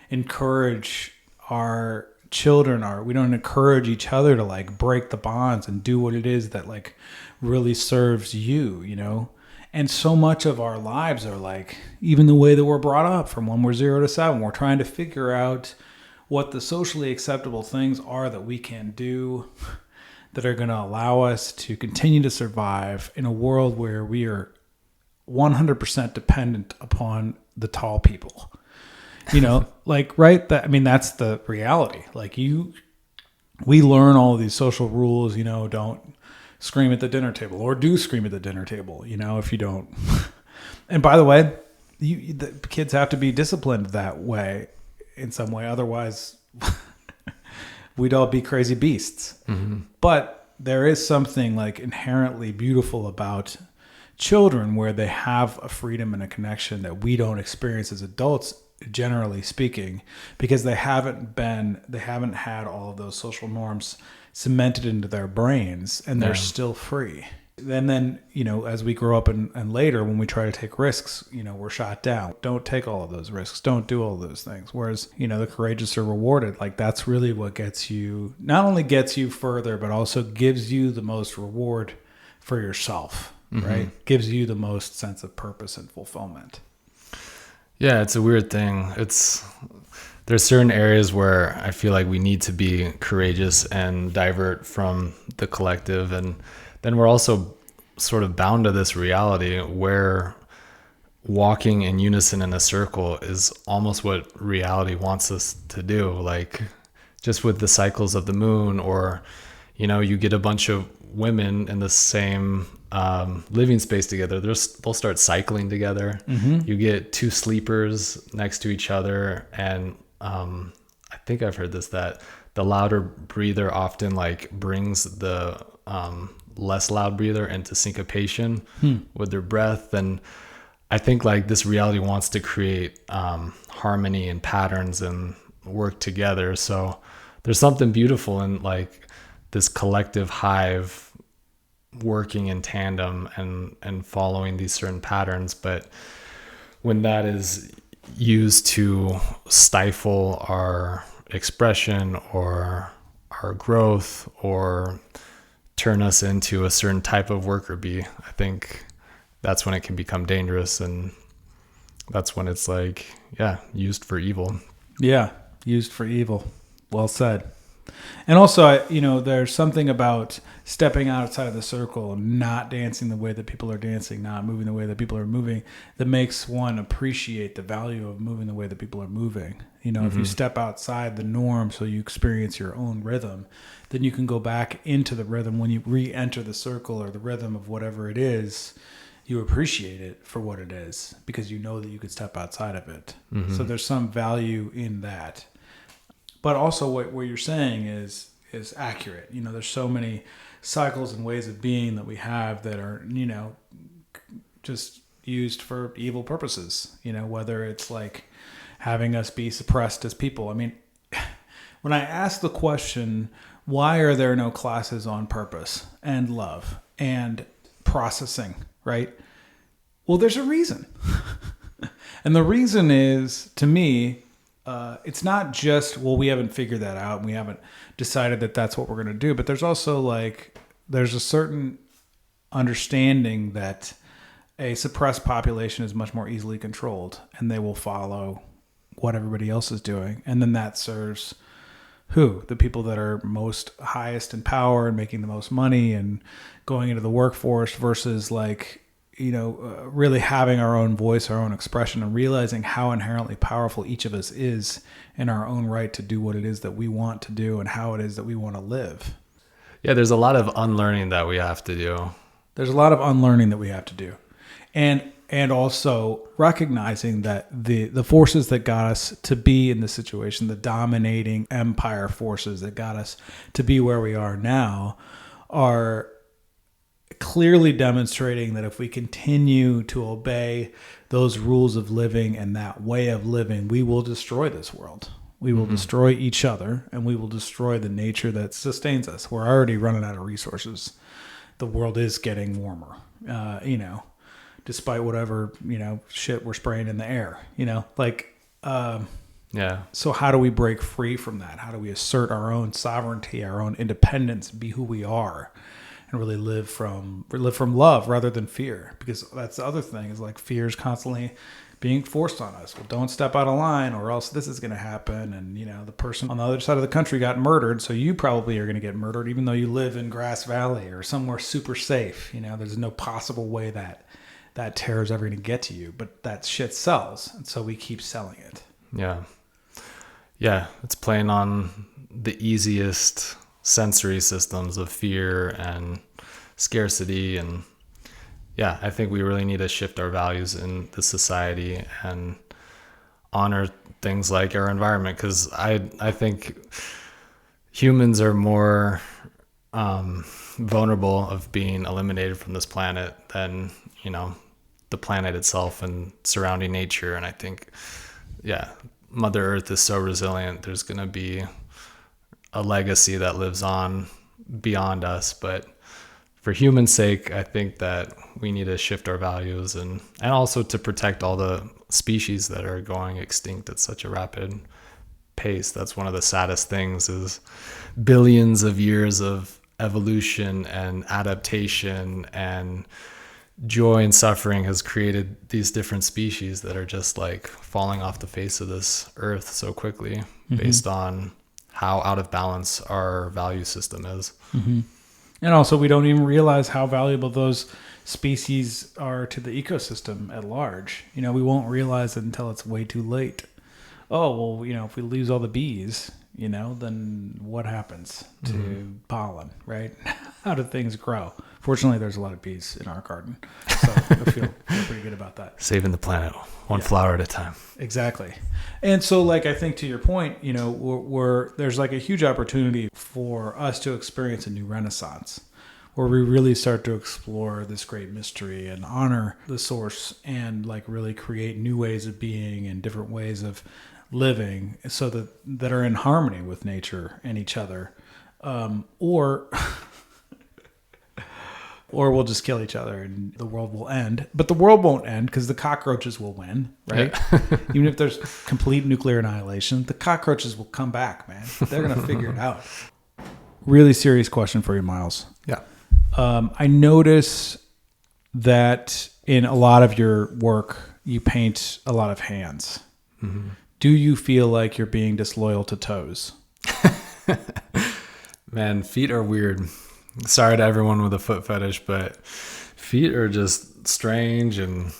encourage our children, we don't encourage each other to like break the bonds and do what it is that like really serves you. And so much of our lives are like, even the way that we're brought up from when we're 0 to 7, we're trying to figure out what the socially acceptable things are that we can do that are going to allow us to continue to survive in a world where we are 100% dependent upon the tall people, like, right. That's the reality. Like we learn all of these social rules, don't scream at the dinner table, or do scream at the dinner table, if you don't. And by the way, the kids have to be disciplined that way in some way. Otherwise we'd all be crazy beasts. But there is something like inherently beautiful about children where they have a freedom and a connection that we don't experience as adults, generally speaking, because they haven't had all of those social norms cemented into their brains, and they're still free. And then, as we grow up and later, when we try to take risks, we're shot down. Don't take all of those risks. Don't do all those things. Whereas, the courageous are rewarded. Like that's really what not only gets you further, but also gives you the most reward for yourself. Right? Gives you the most sense of purpose and fulfillment. Yeah, it's a weird thing. There's certain areas where I feel like we need to be courageous and divert from the collective. And then we're also sort of bound to this reality where walking in unison in a circle is almost what reality wants us to do. Like just with the cycles of the moon, or, you get a bunch of women in the same living space together, they'll start cycling together. You get two sleepers next to each other, and I think I've heard this, that the louder breather often like brings the less loud breather into syncopation with their breath. And I think like this reality wants to create harmony and patterns and work together. So there's something beautiful in like this collective hive working in tandem and following these certain patterns. But when that is used to stifle our expression or our growth, or turn us into a certain type of worker bee, I think that's when it can become dangerous, and that's when it's like, used for evil. Yeah, used for evil. Well said. And also, there's something about stepping outside of the circle and not dancing the way that people are dancing, not moving the way that people are moving, that makes one appreciate the value of moving the way that people are moving. If you step outside the norm so you experience your own rhythm, then you can go back into the rhythm. When you re-enter the circle or the rhythm of whatever it is, you appreciate it for what it is because you know that you could step outside of it. So there's some value in that. But also what you're saying is accurate. There's so many cycles and ways of being that we have that are, just used for evil purposes, whether it's like having us be suppressed as people. I mean, when I ask the question, why are there no classes on purpose and love and processing, right? Well, there's a reason. And the reason is, to me, it's not just, we haven't figured that out and we haven't decided that that's what we're going to do, but there's also there's a certain understanding that a suppressed population is much more easily controlled, and they will follow what everybody else is doing. And then that serves the people that are most highest in power and making the most money and going into the workforce, versus really having our own voice, our own expression, and realizing how inherently powerful each of us is in our own right to do what it is that we want to do and how it is that we want to live. Yeah, there's a lot of unlearning that we have to do. There's a lot of unlearning that we have to do. And also recognizing that the forces that got us to be in this situation, the dominating empire forces that got us to be where we are now, are clearly demonstrating that if we continue to obey those rules of living and that way of living, we will destroy this world. We will destroy each other, and we will destroy the nature that sustains us. We're already running out of resources. The world is getting warmer, despite whatever, shit we're spraying in the air, Yeah. So how do we break free from that? How do we assert our own sovereignty, our own independence, be who we are, and really live from love rather than fear? Because that's the other thing, is like fear is constantly being forced on us. Well, don't step out of line or else this is going to happen. And, the person on the other side of the country got murdered, so you probably are going to get murdered even though you live in Grass Valley or somewhere super safe. There's no possible way that terror is ever going to get to you, but that shit sells. And so we keep selling it. Yeah. Yeah. It's playing on the easiest sensory systems of fear and scarcity. And yeah, I think we really need to shift our values in the society and honor things like our environment. Cause I think humans are more, vulnerable of being eliminated from this planet than, the planet itself and surrounding nature. And I think, yeah, Mother Earth is so resilient. There's going to be a legacy that lives on beyond us. But for human's sake, I think that we need to shift our values and also to protect all the species that are going extinct at such a rapid pace. That's one of the saddest things, is billions of years of evolution and adaptation and joy and suffering has created these different species that are just like falling off the face of this earth so quickly, based on how out of balance our value system is. And also, we don't even realize how valuable those species are to the ecosystem at large. We won't realize it until it's way too late. Oh, well, if we lose all the bees, then what happens to pollen, right? How do things grow? Fortunately, there's a lot of bees in our garden, so I feel pretty good about that. Saving the planet one flower at a time. Exactly. And so, I think to your point, there's like a huge opportunity for us to experience a new renaissance, where we really start to explore this great mystery and honor the source and really create new ways of being and different ways of living, so that are in harmony with nature and each other, or we'll just kill each other and the world will end. But the world won't end because the cockroaches will win, right? Yeah. Even if there's complete nuclear annihilation, the cockroaches will come back, man. They're going to figure it out. Really serious question for you, Miles. Yeah. I notice that in a lot of your work, you paint a lot of hands. Mm-hmm. Do you feel like you're being disloyal to toes? Man, feet are weird. Sorry to everyone with a foot fetish, but feet are just strange, and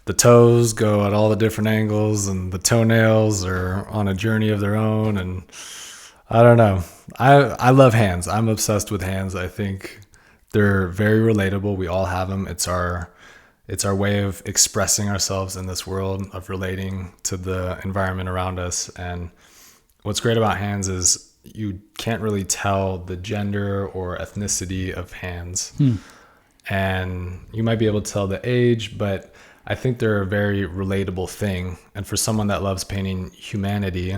the toes go at all the different angles, and the toenails are on a journey of their own. And I don't know. I love hands. I'm obsessed with hands. I think they're very relatable. We all have them. It's our way of expressing ourselves in this world, of relating to the environment around us. And what's great about hands is you can't really tell the gender or ethnicity of hands. And you might be able to tell the age, but I think they're a very relatable thing. And for someone that loves painting humanity,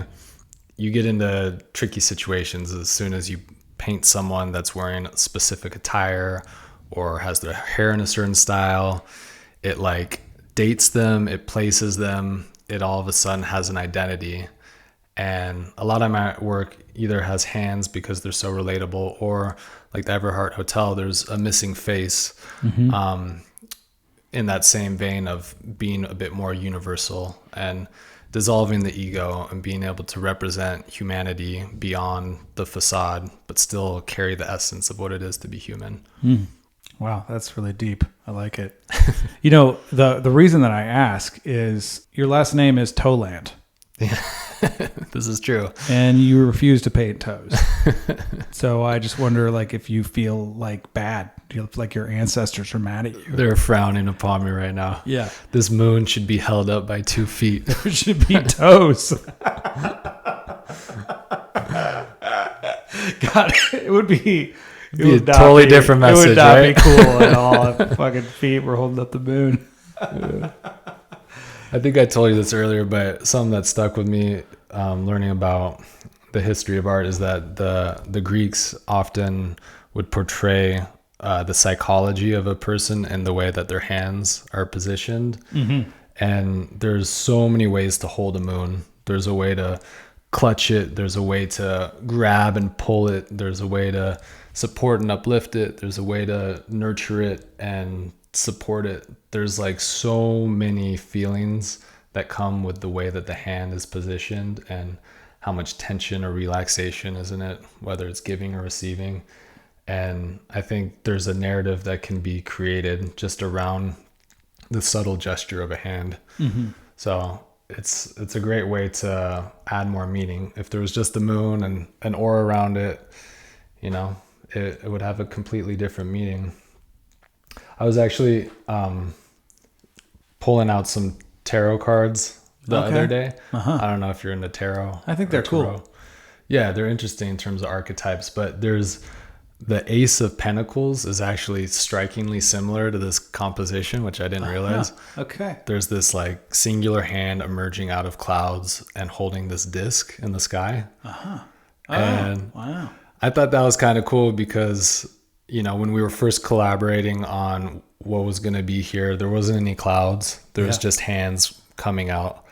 you get into tricky situations as soon as you paint someone that's wearing specific attire or has their hair in a certain style. It dates them, it places them, it all of a sudden has an identity. And a lot of my work either has hands because they're so relatable, or like the Everhart Hotel, there's a missing face, in that same vein of being a bit more universal and dissolving the ego and being able to represent humanity beyond the facade, but still carry the essence of what it is to be human. Wow, that's really deep. I like it. The reason that I ask is your last name is Toland. Yeah. This is true. And you refuse to paint toes. So I just wonder, like, if you feel like bad. Do you feel like your ancestors are mad at you? They're frowning upon me right now. Yeah. This moon should be held up by 2 feet. There should be toes. God, it would be a totally different message. It would not right? be cool at all if fucking feet were holding up the moon. Yeah. I think I told you this earlier, but something that stuck with me learning about the history of art is that the Greeks often would portray the psychology of a person in the way that their hands are positioned. Mm-hmm. And there's so many ways to hold a moon. There's a way to clutch it. There's a way to grab and pull it. There's a way to support and uplift it. There's a way to nurture it and support it. There's like so many feelings that come with the way that the hand is positioned and how much tension or relaxation is in it, whether it's giving or receiving. And I think there's a narrative that can be created just around the subtle gesture of a hand. Mm-hmm. So it's a great way to add more meaning. If there was just the moon and an aura around it, it would have a completely different meaning. I was actually pulling out some tarot cards the other day. Uh-huh. I don't know if you're into tarot. I think they're cool. Yeah, they're interesting in terms of archetypes, but there's the Ace of Pentacles is actually strikingly similar to this composition, which I didn't realize. Okay. There's this like singular hand emerging out of clouds and holding this disc in the sky. Uh-huh. Oh, and wow. I thought that was kind of cool because, when we were first collaborating on what was going to be here, there wasn't any clouds. There was just hands coming out.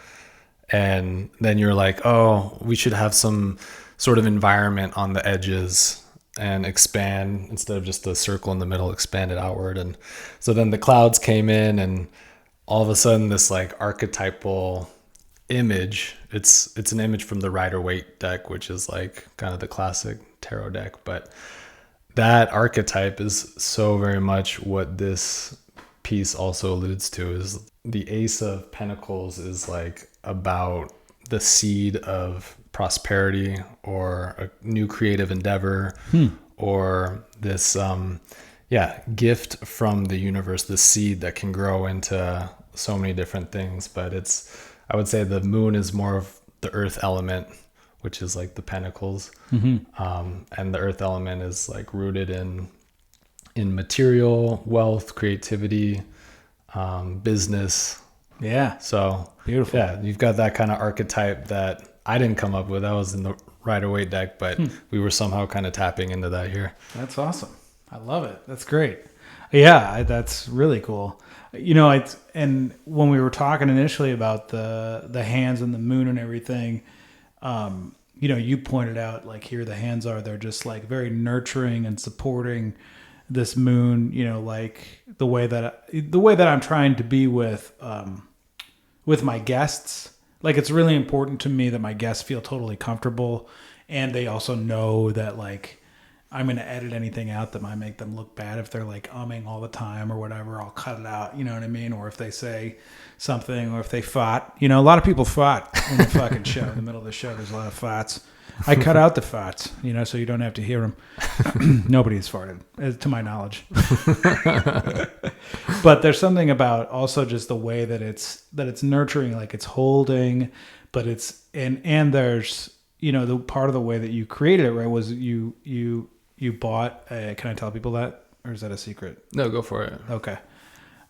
And then you're like, oh, we should have some sort of environment on the edges and expand instead of just the circle in the middle, expand it outward. And so then the clouds came in and all of a sudden this like archetypal image, it's an image from the Rider-Waite deck, which is like kind of the classic tarot deck. But that archetype is so very much what this piece also alludes to. Is the Ace of Pentacles is like about the seed of prosperity or a new creative endeavor or this gift from the universe, the seed that can grow into so many different things. But I would say the moon is more of the earth element, which is like the pentacles. Mm-hmm. And the earth element is like rooted in material, wealth, creativity, business. Yeah. So beautiful. Yeah, you've got that kind of archetype that I didn't come up with. That was in the Rider-Waite deck, but we were somehow kind of tapping into that here. That's awesome. I love it. That's great. Yeah, that's really cool. And when we were talking initially about the hands and the moon and everything, you pointed out like here the hands they're just like very nurturing and supporting this moon, like the way that I'm trying to be with my guests. Like it's really important to me that my guests feel totally comfortable and they also know that like I'm going to edit anything out that might make them look bad. If they're like umming all the time or whatever, I'll cut it out. You know what I mean? Or if they say something, or if they fought, a lot of people fought in the fucking show. In the middle of the show, there's a lot of farts. I cut out the farts, so you don't have to hear them. Nobody's farted, to my knowledge. But there's something about also just the way that it's nurturing, like it's holding, but it's and there's the part of the way that you created it, right? Was you bought can I tell people that, or is that a secret? No, go for it. Okay.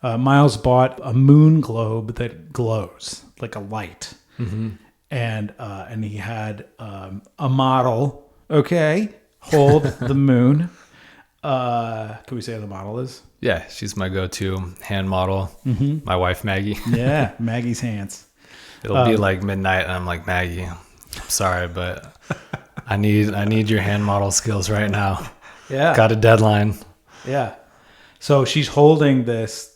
Miles bought a moon globe that glows like a light. Mm-hmm. And he had a model, hold the moon. Can we say who the model is? Yeah, she's my go-to hand model. Mm-hmm. My wife, Maggie. Yeah, Maggie's hands. It'll be like midnight, and I'm like, Maggie, I'm sorry, but I need your hand model skills right now. Yeah, got a deadline. Yeah, so she's holding this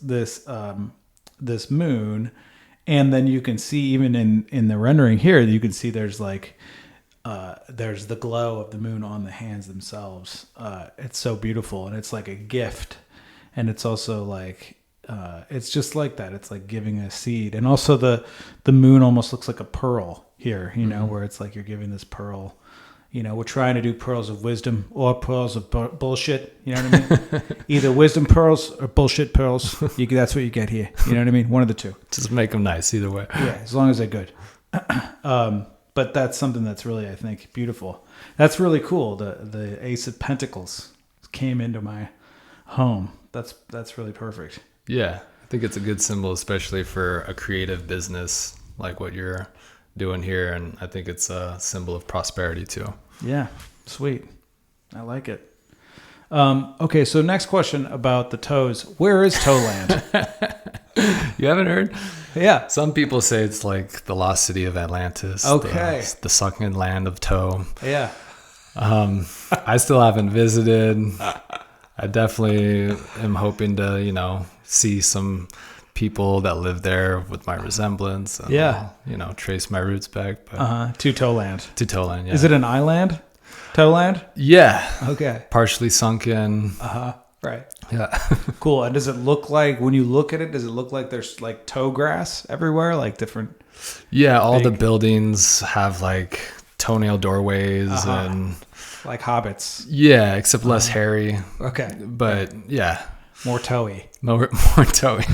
moon. And then you can see even in the rendering here, you can see there's like, there's the glow of the moon on the hands themselves. It's so beautiful. And it's like a gift. And it's also like it's just like that. It's like giving a seed. And also the moon almost looks like a pearl here, you know, where it's like you're giving this pearl. You know, we're trying to do pearls of wisdom or pearls of bullshit. You know what I mean? Either wisdom pearls or bullshit pearls. That's what you get here. You know what I mean? One of the two. Just make them nice either way. Yeah, as long as they're good. But that's something that's really, I think, beautiful. That's really cool. The Ace of Pentacles came into my home. That's really perfect. Yeah, I think it's a good symbol, especially for a creative business like what you're doing here. And I think it's a symbol of prosperity too. Yeah, sweet. I like it. Okay, so next question about the toes. Where is Toland? You haven't heard? Yeah. Some people say it's like the lost city of Atlantis. Okay. The sunken land of Toe. Yeah. I still haven't visited. I definitely am hoping to, see some people that live there with my resemblance. And, yeah. Trace my roots back. But to Toland. To Toland, yeah. Is it an island? Toland? Yeah. Okay. Partially sunken. Right. Yeah. Cool. And does it look like, when you look at it, does it look like there's like toe grass everywhere? Like different? Yeah. All the buildings have like toenail doorways and like hobbits. Yeah. Except less hairy. Okay. But yeah. More toey. More toey.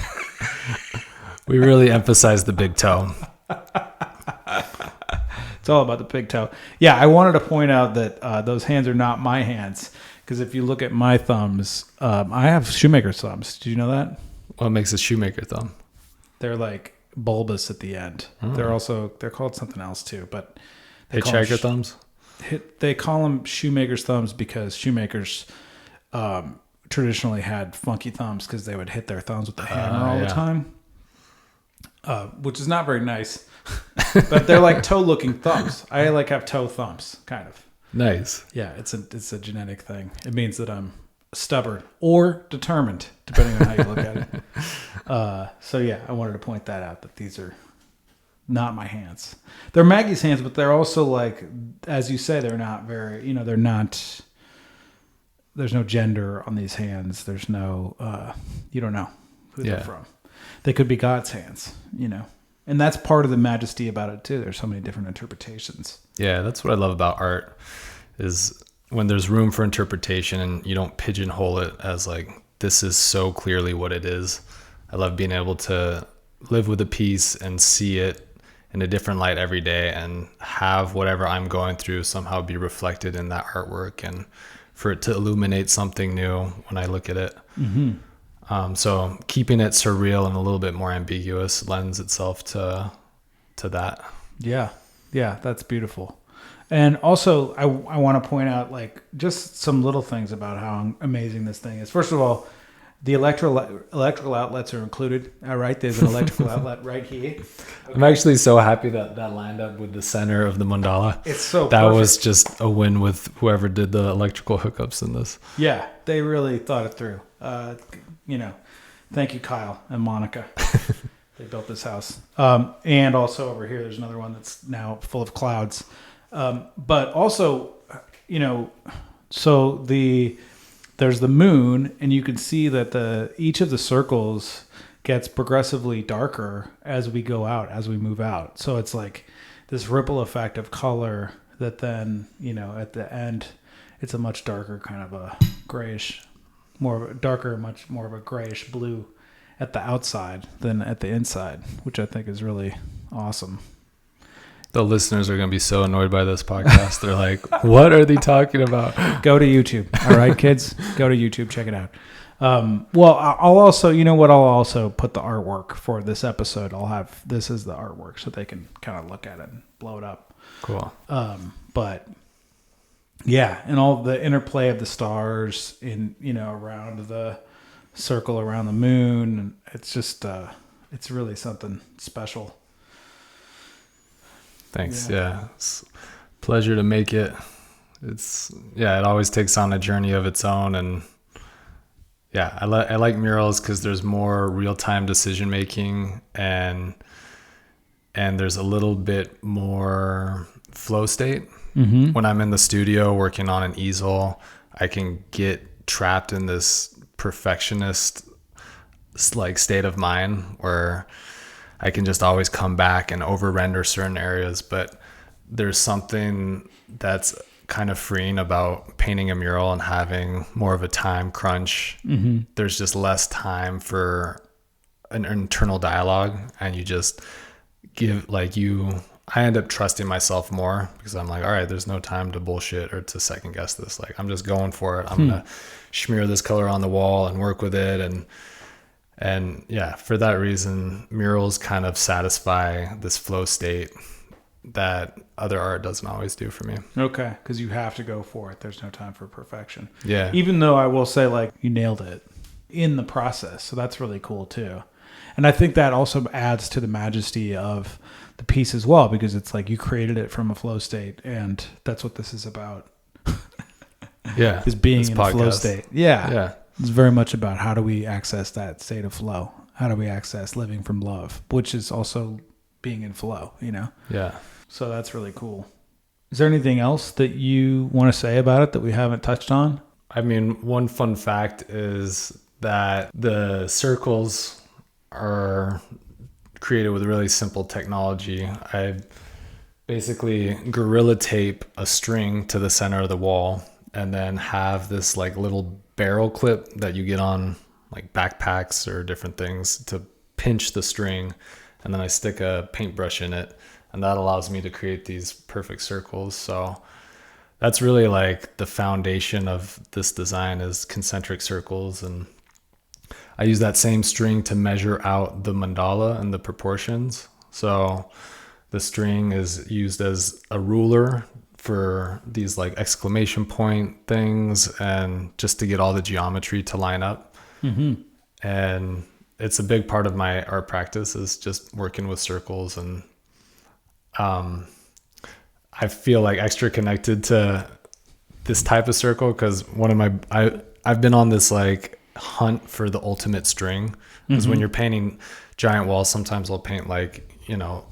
We really emphasize the big toe. It's all about the big toe. Yeah, I wanted to point out that those hands are not my hands. Because if you look at my thumbs, I have shoemaker's thumbs. Did you know that? What makes a shoemaker thumb? They're like bulbous at the end. Oh. They're called something else too. But hitchhiker thumbs? They call them shoemaker's thumbs because shoemakers traditionally had funky thumbs because they would hit their thumbs with the hammer all the time, which is not very nice. But they're like toe-looking thumbs. I like have toe thumbs, kind of. Nice. Yeah, it's a genetic thing. It means that I'm stubborn or determined, depending on how you look at it. So yeah, I wanted to point that out, that these are not my hands. They're Maggie's hands, but they're also like, as you say, they're not very, they're not, there's no gender on these hands. There's no, you don't know who they're from. They could be God's hands, And that's part of the majesty about it too. There's so many different interpretations. Yeah, that's what I love about art, is when there's room for interpretation and you don't pigeonhole it as like, this is so clearly what it is. I love being able to live with a piece and see it in a different light every day and have whatever I'm going through somehow be reflected in that artwork and for it to illuminate something new when I look at it. Mm-hmm. So keeping it surreal and a little bit more ambiguous lends itself to that. Yeah, that's beautiful. And also, I want to point out like just some little things about how amazing this thing is. First of all, the electrical outlets are included. All right, there's an electrical outlet right here. Okay. I'm actually so happy that lined up with the center of the mandala. It's so that perfect. was just a win with whoever did the electrical hookups in this. Yeah, they really thought it through. Thank you, Kyle and Monica. They built this house. And also over here, there's another one that's now full of clouds. But also, so there's the moon, and you can see that each of the circles gets progressively darker as we go out, as we move out. So it's like this ripple effect of color that then, at the end, it's a much darker kind of a grayish, much more of a grayish blue at the outside than at the inside, which I think is really awesome. The listeners are going to be so annoyed by this podcast. They're like, what are they talking about? Go to YouTube. All right, kids, go to YouTube. Check it out. Well, I'll also, I'll also put the artwork for this episode. I'll have this as the artwork so they can kind of look at it and blow it up. Cool. But yeah, and all the interplay of the stars in, around the circle around the moon. It's just, it's really something special. Thanks. Yeah. It's a pleasure to make it. It always takes on a journey of its own. And yeah, I like murals because there's more real-time decision making and there's a little bit more flow state. Mm-hmm. When I'm in the studio working on an easel, I can get trapped in this perfectionist like state of mind where I can just always come back and over render certain areas. But there's something that's kind of freeing about painting a mural and having more of a time crunch. There's just less time for an internal dialogue, and you just I end up trusting myself more because I'm like, all right, there's no time to bullshit or to second guess this. Like, I'm just going for it. I'm gonna smear this color on the wall and work with it. And yeah, for that reason, murals kind of satisfy this flow state that other art doesn't always do for me. Okay, because you have to go for it. There's no time for perfection. Yeah. Even though I will say, like, you nailed it in the process. So that's really cool too. And I think that also adds to the majesty of the piece as well, because it's like you created it from a flow state, and that's what this is about. Yeah. Is being in a flow podcast. state. Yeah. Yeah. It's very much about how do we access that state of flow? How do we access living from love, which is also being in flow, you know? Yeah. So that's really cool. Is there anything else that you want to say about it that we haven't touched on? I mean, one fun fact is that the circles are created with really simple technology. I basically gorilla tape a string to the center of the wall and then have this like little barrel clip that you get on like backpacks or different things to pinch the string, and then I stick a paintbrush in it, and that allows me to create these perfect circles. So that's really like the foundation of this design is concentric circles. And I use that same string to measure out the mandala and the proportions. So the string is used as a ruler for these like exclamation point things and just to get all the geometry to line up. And it's a big part of my art practice is just working with circles. And I feel like extra connected to this type of circle because I've been on this like hunt for the ultimate string, because when you're painting giant walls, sometimes I'll paint like, you know,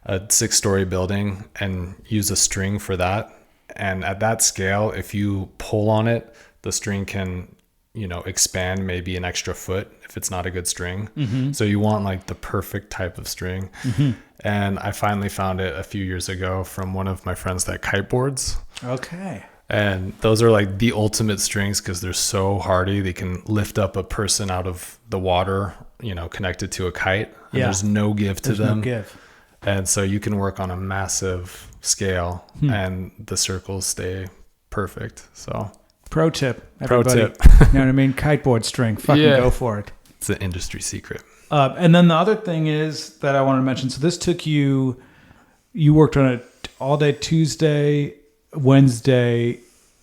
a 6-story building and use a string for that. And at that scale, if you pull on it, the string can, you know, expand maybe an extra foot if it's not a good string. So you want like the perfect type of string. And I finally found it a few years ago from one of my friends that kiteboards. Okay. And those are like the ultimate strings because they're so hardy. They can lift up a person out of the water, you know, connected to a kite. And there's no give to them. No give. And so you can work on a massive scale and the circles stay perfect. So Pro tip, everybody. Pro tip. You know what I mean? Kiteboard string. Fucking go for it. It's an industry secret. And then the other thing is that I wanted to mention. So this took you worked on it all day Tuesday, Wednesday,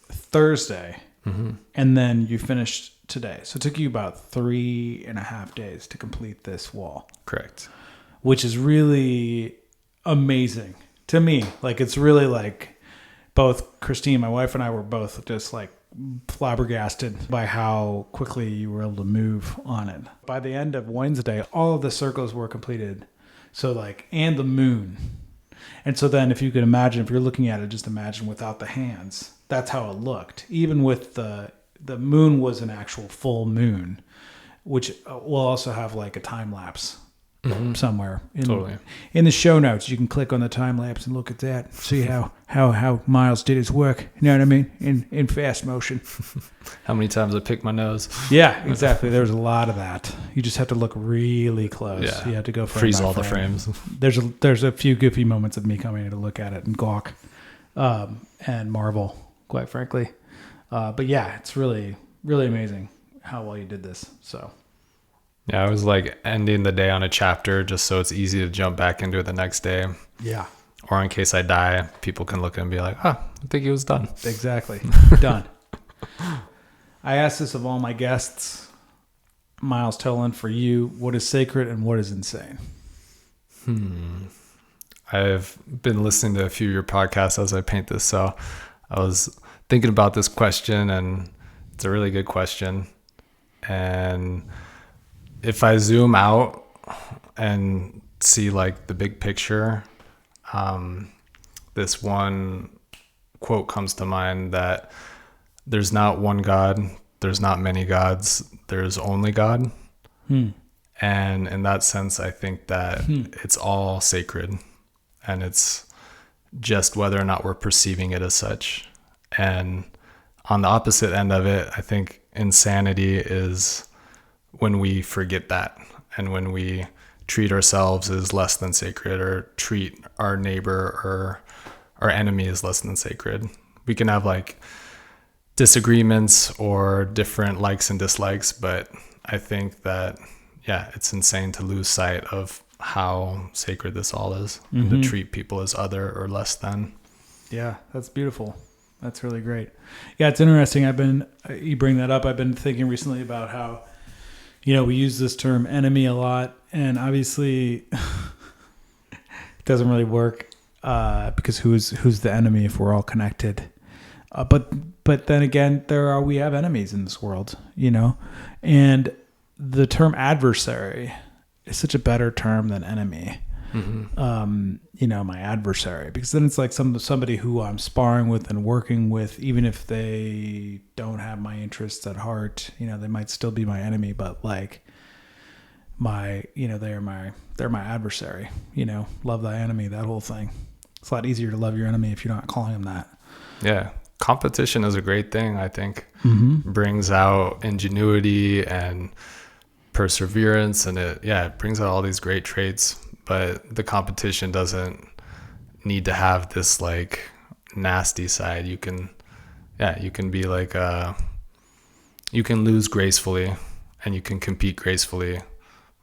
Thursday, and then you finished today. So it took you about 3.5 days to complete this wall. Correct. Which is really amazing to me. Like, it's really like both Christine, my wife, and I were both just like flabbergasted by how quickly you were able to move on it. By the end of Wednesday, all of the circles were completed. So like, and the moon. And so then if you could imagine, if you're looking at it, just imagine without the hands, that's how it looked. Even with the moon was an actual full moon, which will also have like a time lapse somewhere in the show notes. You can click on the time lapse and look at that, see how Miles did his work. You know what I mean? In fast motion. How many times I picked my nose? Yeah, exactly. There's a lot of that. You just have to look really close. Yeah. You have to go freeze all the frames. There's a few goofy moments of me coming in to look at it and gawk and marvel, quite frankly. But yeah, it's really, really amazing how well you did this. So. Yeah, I was like ending the day on a chapter just so it's easy to jump back into it the next day. Yeah. Or in case I die, people can look and be like, I think he was done. Exactly. Done. I asked this of all my guests. Miles Toland, for you, what is sacred and what is insane? I've been listening to a few of your podcasts as I paint this, so I was thinking about this question, and it's a really good question. And if I zoom out and see like the big picture, this one quote comes to mind that there's not one God, there's not many gods, there's only God. And in that sense, I think that it's all sacred, and it's just whether or not we're perceiving it as such. And on the opposite end of it, I think insanity is when we forget that, and when we treat ourselves as less than sacred, or treat our neighbor or our enemy as less than sacred. We can have like disagreements or different likes and dislikes, but I think that, yeah, it's insane to lose sight of how sacred this all is, and to treat people as other or less than. Yeah, that's beautiful. That's really great. Yeah, it's interesting. You bring that up. I've been thinking recently about how, we use this term enemy a lot, and obviously it doesn't really work because who's the enemy if we're all connected? But then again, we have enemies in this world, and the term adversary is such a better term than enemy. My adversary, because then it's like somebody who I'm sparring with and working with, even if they don't have my interests at heart, they might still be my enemy, but like they're my adversary, love thy enemy, that whole thing. It's a lot easier to love your enemy if you're not calling them that. Yeah. Competition is a great thing, I think. Brings out ingenuity and perseverance, and it brings out all these great traits. But the competition doesn't need to have this like nasty side. You can be like you can lose gracefully, and you can compete gracefully,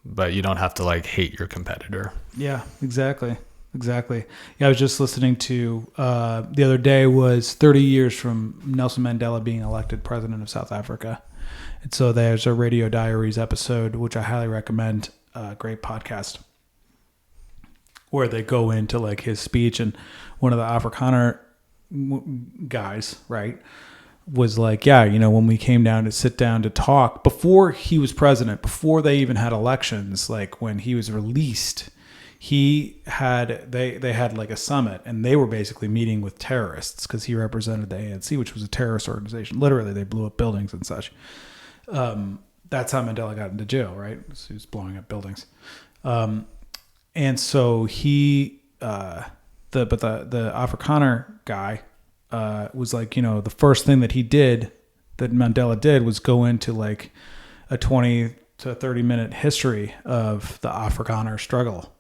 but you don't have to like hate your competitor. Yeah, exactly. Yeah, I was just listening to the other day was 30 years from Nelson Mandela being elected president of South Africa. And so there's a Radio Diaries episode, which I highly recommend, a great podcast, where they go into like his speech, and one of the Afrikaner guys, right, was like, when we came down to sit down to talk before he was president, before they even had elections, like when he was released, they had like a summit, and they were basically meeting with terrorists because he represented the ANC, which was a terrorist organization. Literally, they blew up buildings and such. That's how Mandela got into jail, right? So he was blowing up buildings. And so the Afrikaner guy was like, the first thing that Mandela did was go into like a 20 to 30 minute history of the Afrikaner struggle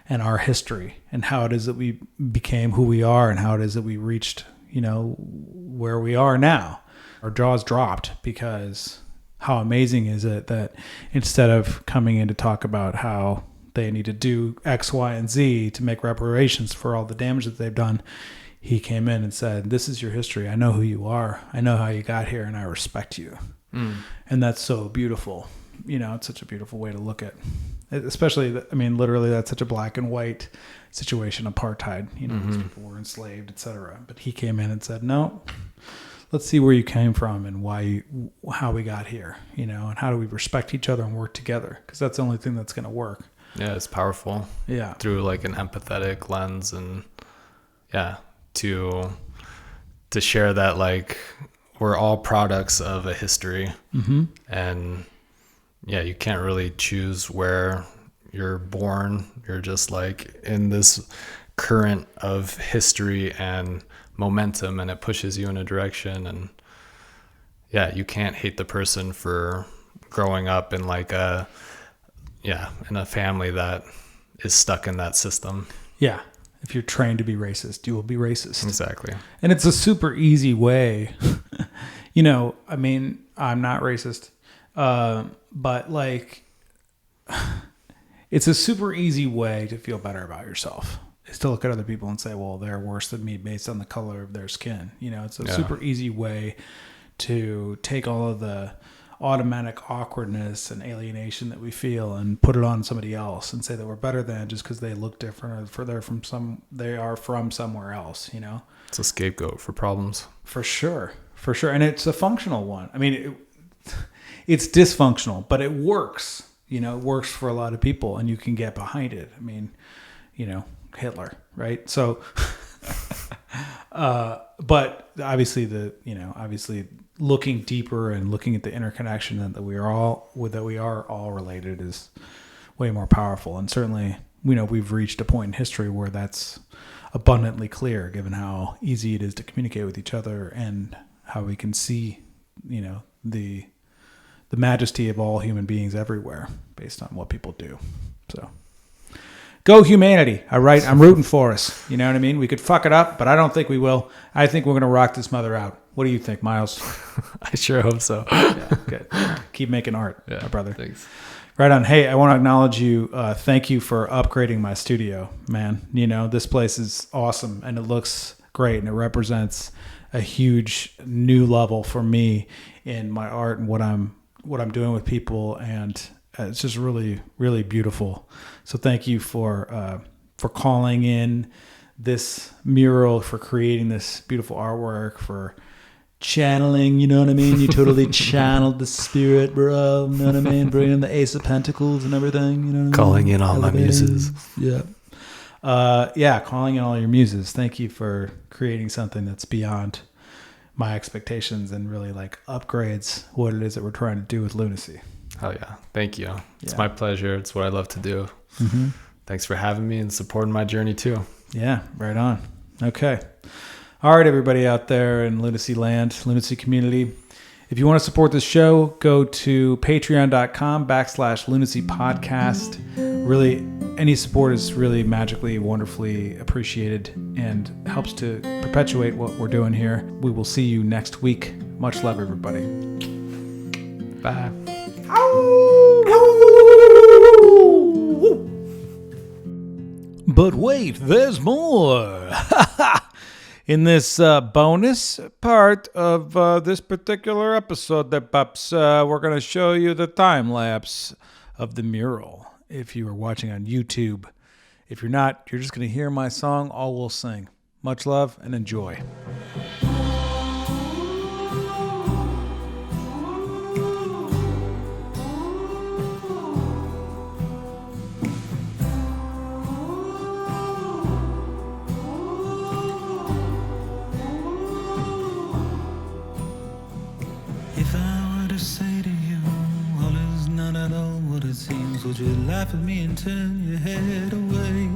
and our history, and how it is that we became who we are, and how it is that we reached, where we are now. Our jaws dropped, because how amazing is it that instead of coming in to talk about how they need to do X, Y, and Z to make reparations for all the damage that they've done, he came in and said, this is your history. I know who you are. I know how you got here, and I respect you. And that's so beautiful. It's such a beautiful way to look at it. Especially, literally, that's such a black and white situation, apartheid. These people were enslaved, etc. But he came in and said, no, let's see where you came from and how we got here, and how do we respect each other and work together? Because that's the only thing that's going to work. Yeah, it's powerful. Yeah. Through like an empathetic lens, and to share that like we're all products of a history. And you can't really choose where you're born. You're just like in this current of history and momentum, and it pushes you in a direction. And you can't hate the person for growing up in like in a family that is stuck in that system. Yeah. If you're trained to be racist, you will be racist. Exactly. And it's a super easy way. I'm not racist. But like, it's a super easy way to feel better about yourself, is to look at other people and say, well, they're worse than me based on the color of their skin. It's a super easy way to take all of the automatic awkwardness and alienation that we feel and put it on somebody else and say that we're better than just because they look different, or they are from somewhere else. It's a scapegoat for problems. For sure. And it's a functional one. It's dysfunctional, but it works. It works for a lot of people, and you can get behind it. Hitler, right? So, but obviously looking deeper and looking at the interconnection that we are all related is way more powerful. And certainly, we've reached a point in history where that's abundantly clear, given how easy it is to communicate with each other and how we can see, the majesty of all human beings everywhere based on what people do. So go humanity. All right. I'm rooting for us. You know what I mean? We could fuck it up, but I don't think we will. I think we're going to rock this mother out. What do you think, Miles? I sure hope so. Yeah, good. Keep making art, my brother. Thanks. Right on. Hey, I want to acknowledge you. Thank you for upgrading my studio, man. This place is awesome and it looks great and it represents a huge new level for me in my art and what I'm doing with people, and it's just really, really beautiful. So thank you for calling in this mural, for creating this beautiful artwork, for channeling, you know what I mean? You totally channeled the spirit, bro. You know what I mean? Bringing the Ace of Pentacles and everything, you know what I mean? Calling in all my muses. Yeah. Calling in all your muses. Thank you for creating something that's beyond my expectations and really upgrades what it is that we're trying to do with Lunacy. Oh yeah. Thank you. It's my pleasure. It's what I love to do. Mm-hmm. Thanks for having me and supporting my journey too. Yeah, right on. Okay. All right, everybody out there in Lunacy land, Lunacy community. If you want to support this show, go to patreon.com/Lunacy podcast. Really, any support is really magically, wonderfully appreciated and helps to perpetuate what we're doing here. We will see you next week. Much love, everybody. Bye. But wait, there's more. In this bonus part of this particular episode there, Pups, we're going to show you the time lapse of the mural. If you are watching on YouTube. If you're not, you're just going to hear my song, all we'll sing. Much love and enjoy. Would you laugh at me and turn your head away?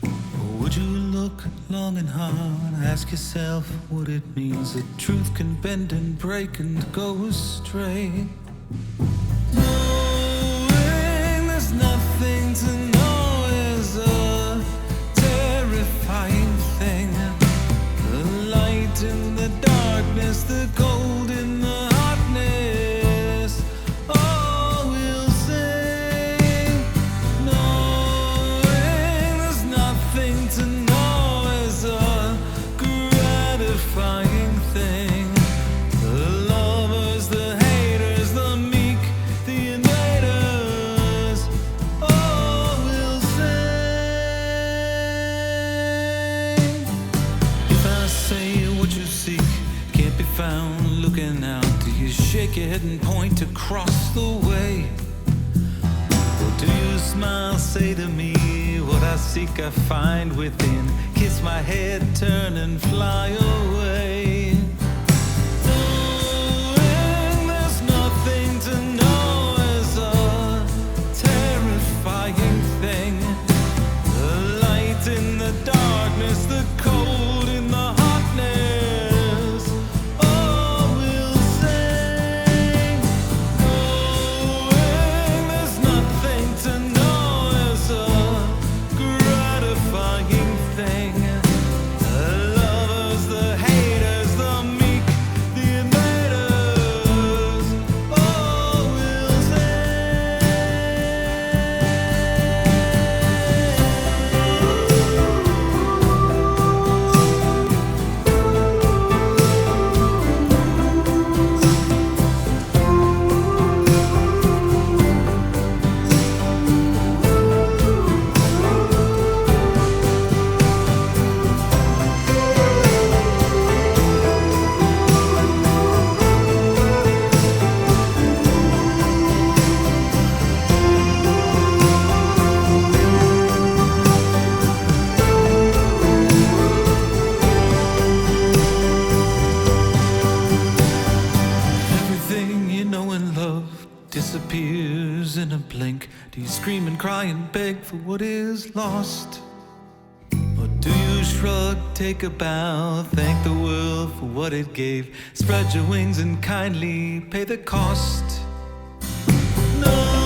Or would you look long and hard, ask yourself what it means that truth can bend and break and go astray? Knowing there's nothing to know is a terrifying thing. The light in the darkness, the gold in the hotness. Shake your head and point across the way. Or do you smile, say to me, what I seek I find within. Kiss my head, turn and fly away. Knowing there's nothing to know is a terrifying thing. The light in the darkness, the cold in the hotness. disappears in a blink? Do you scream and cry and beg for what is lost? Or do you shrug, take a bow, thank the world for what it gave, spread your wings and kindly pay the cost? No.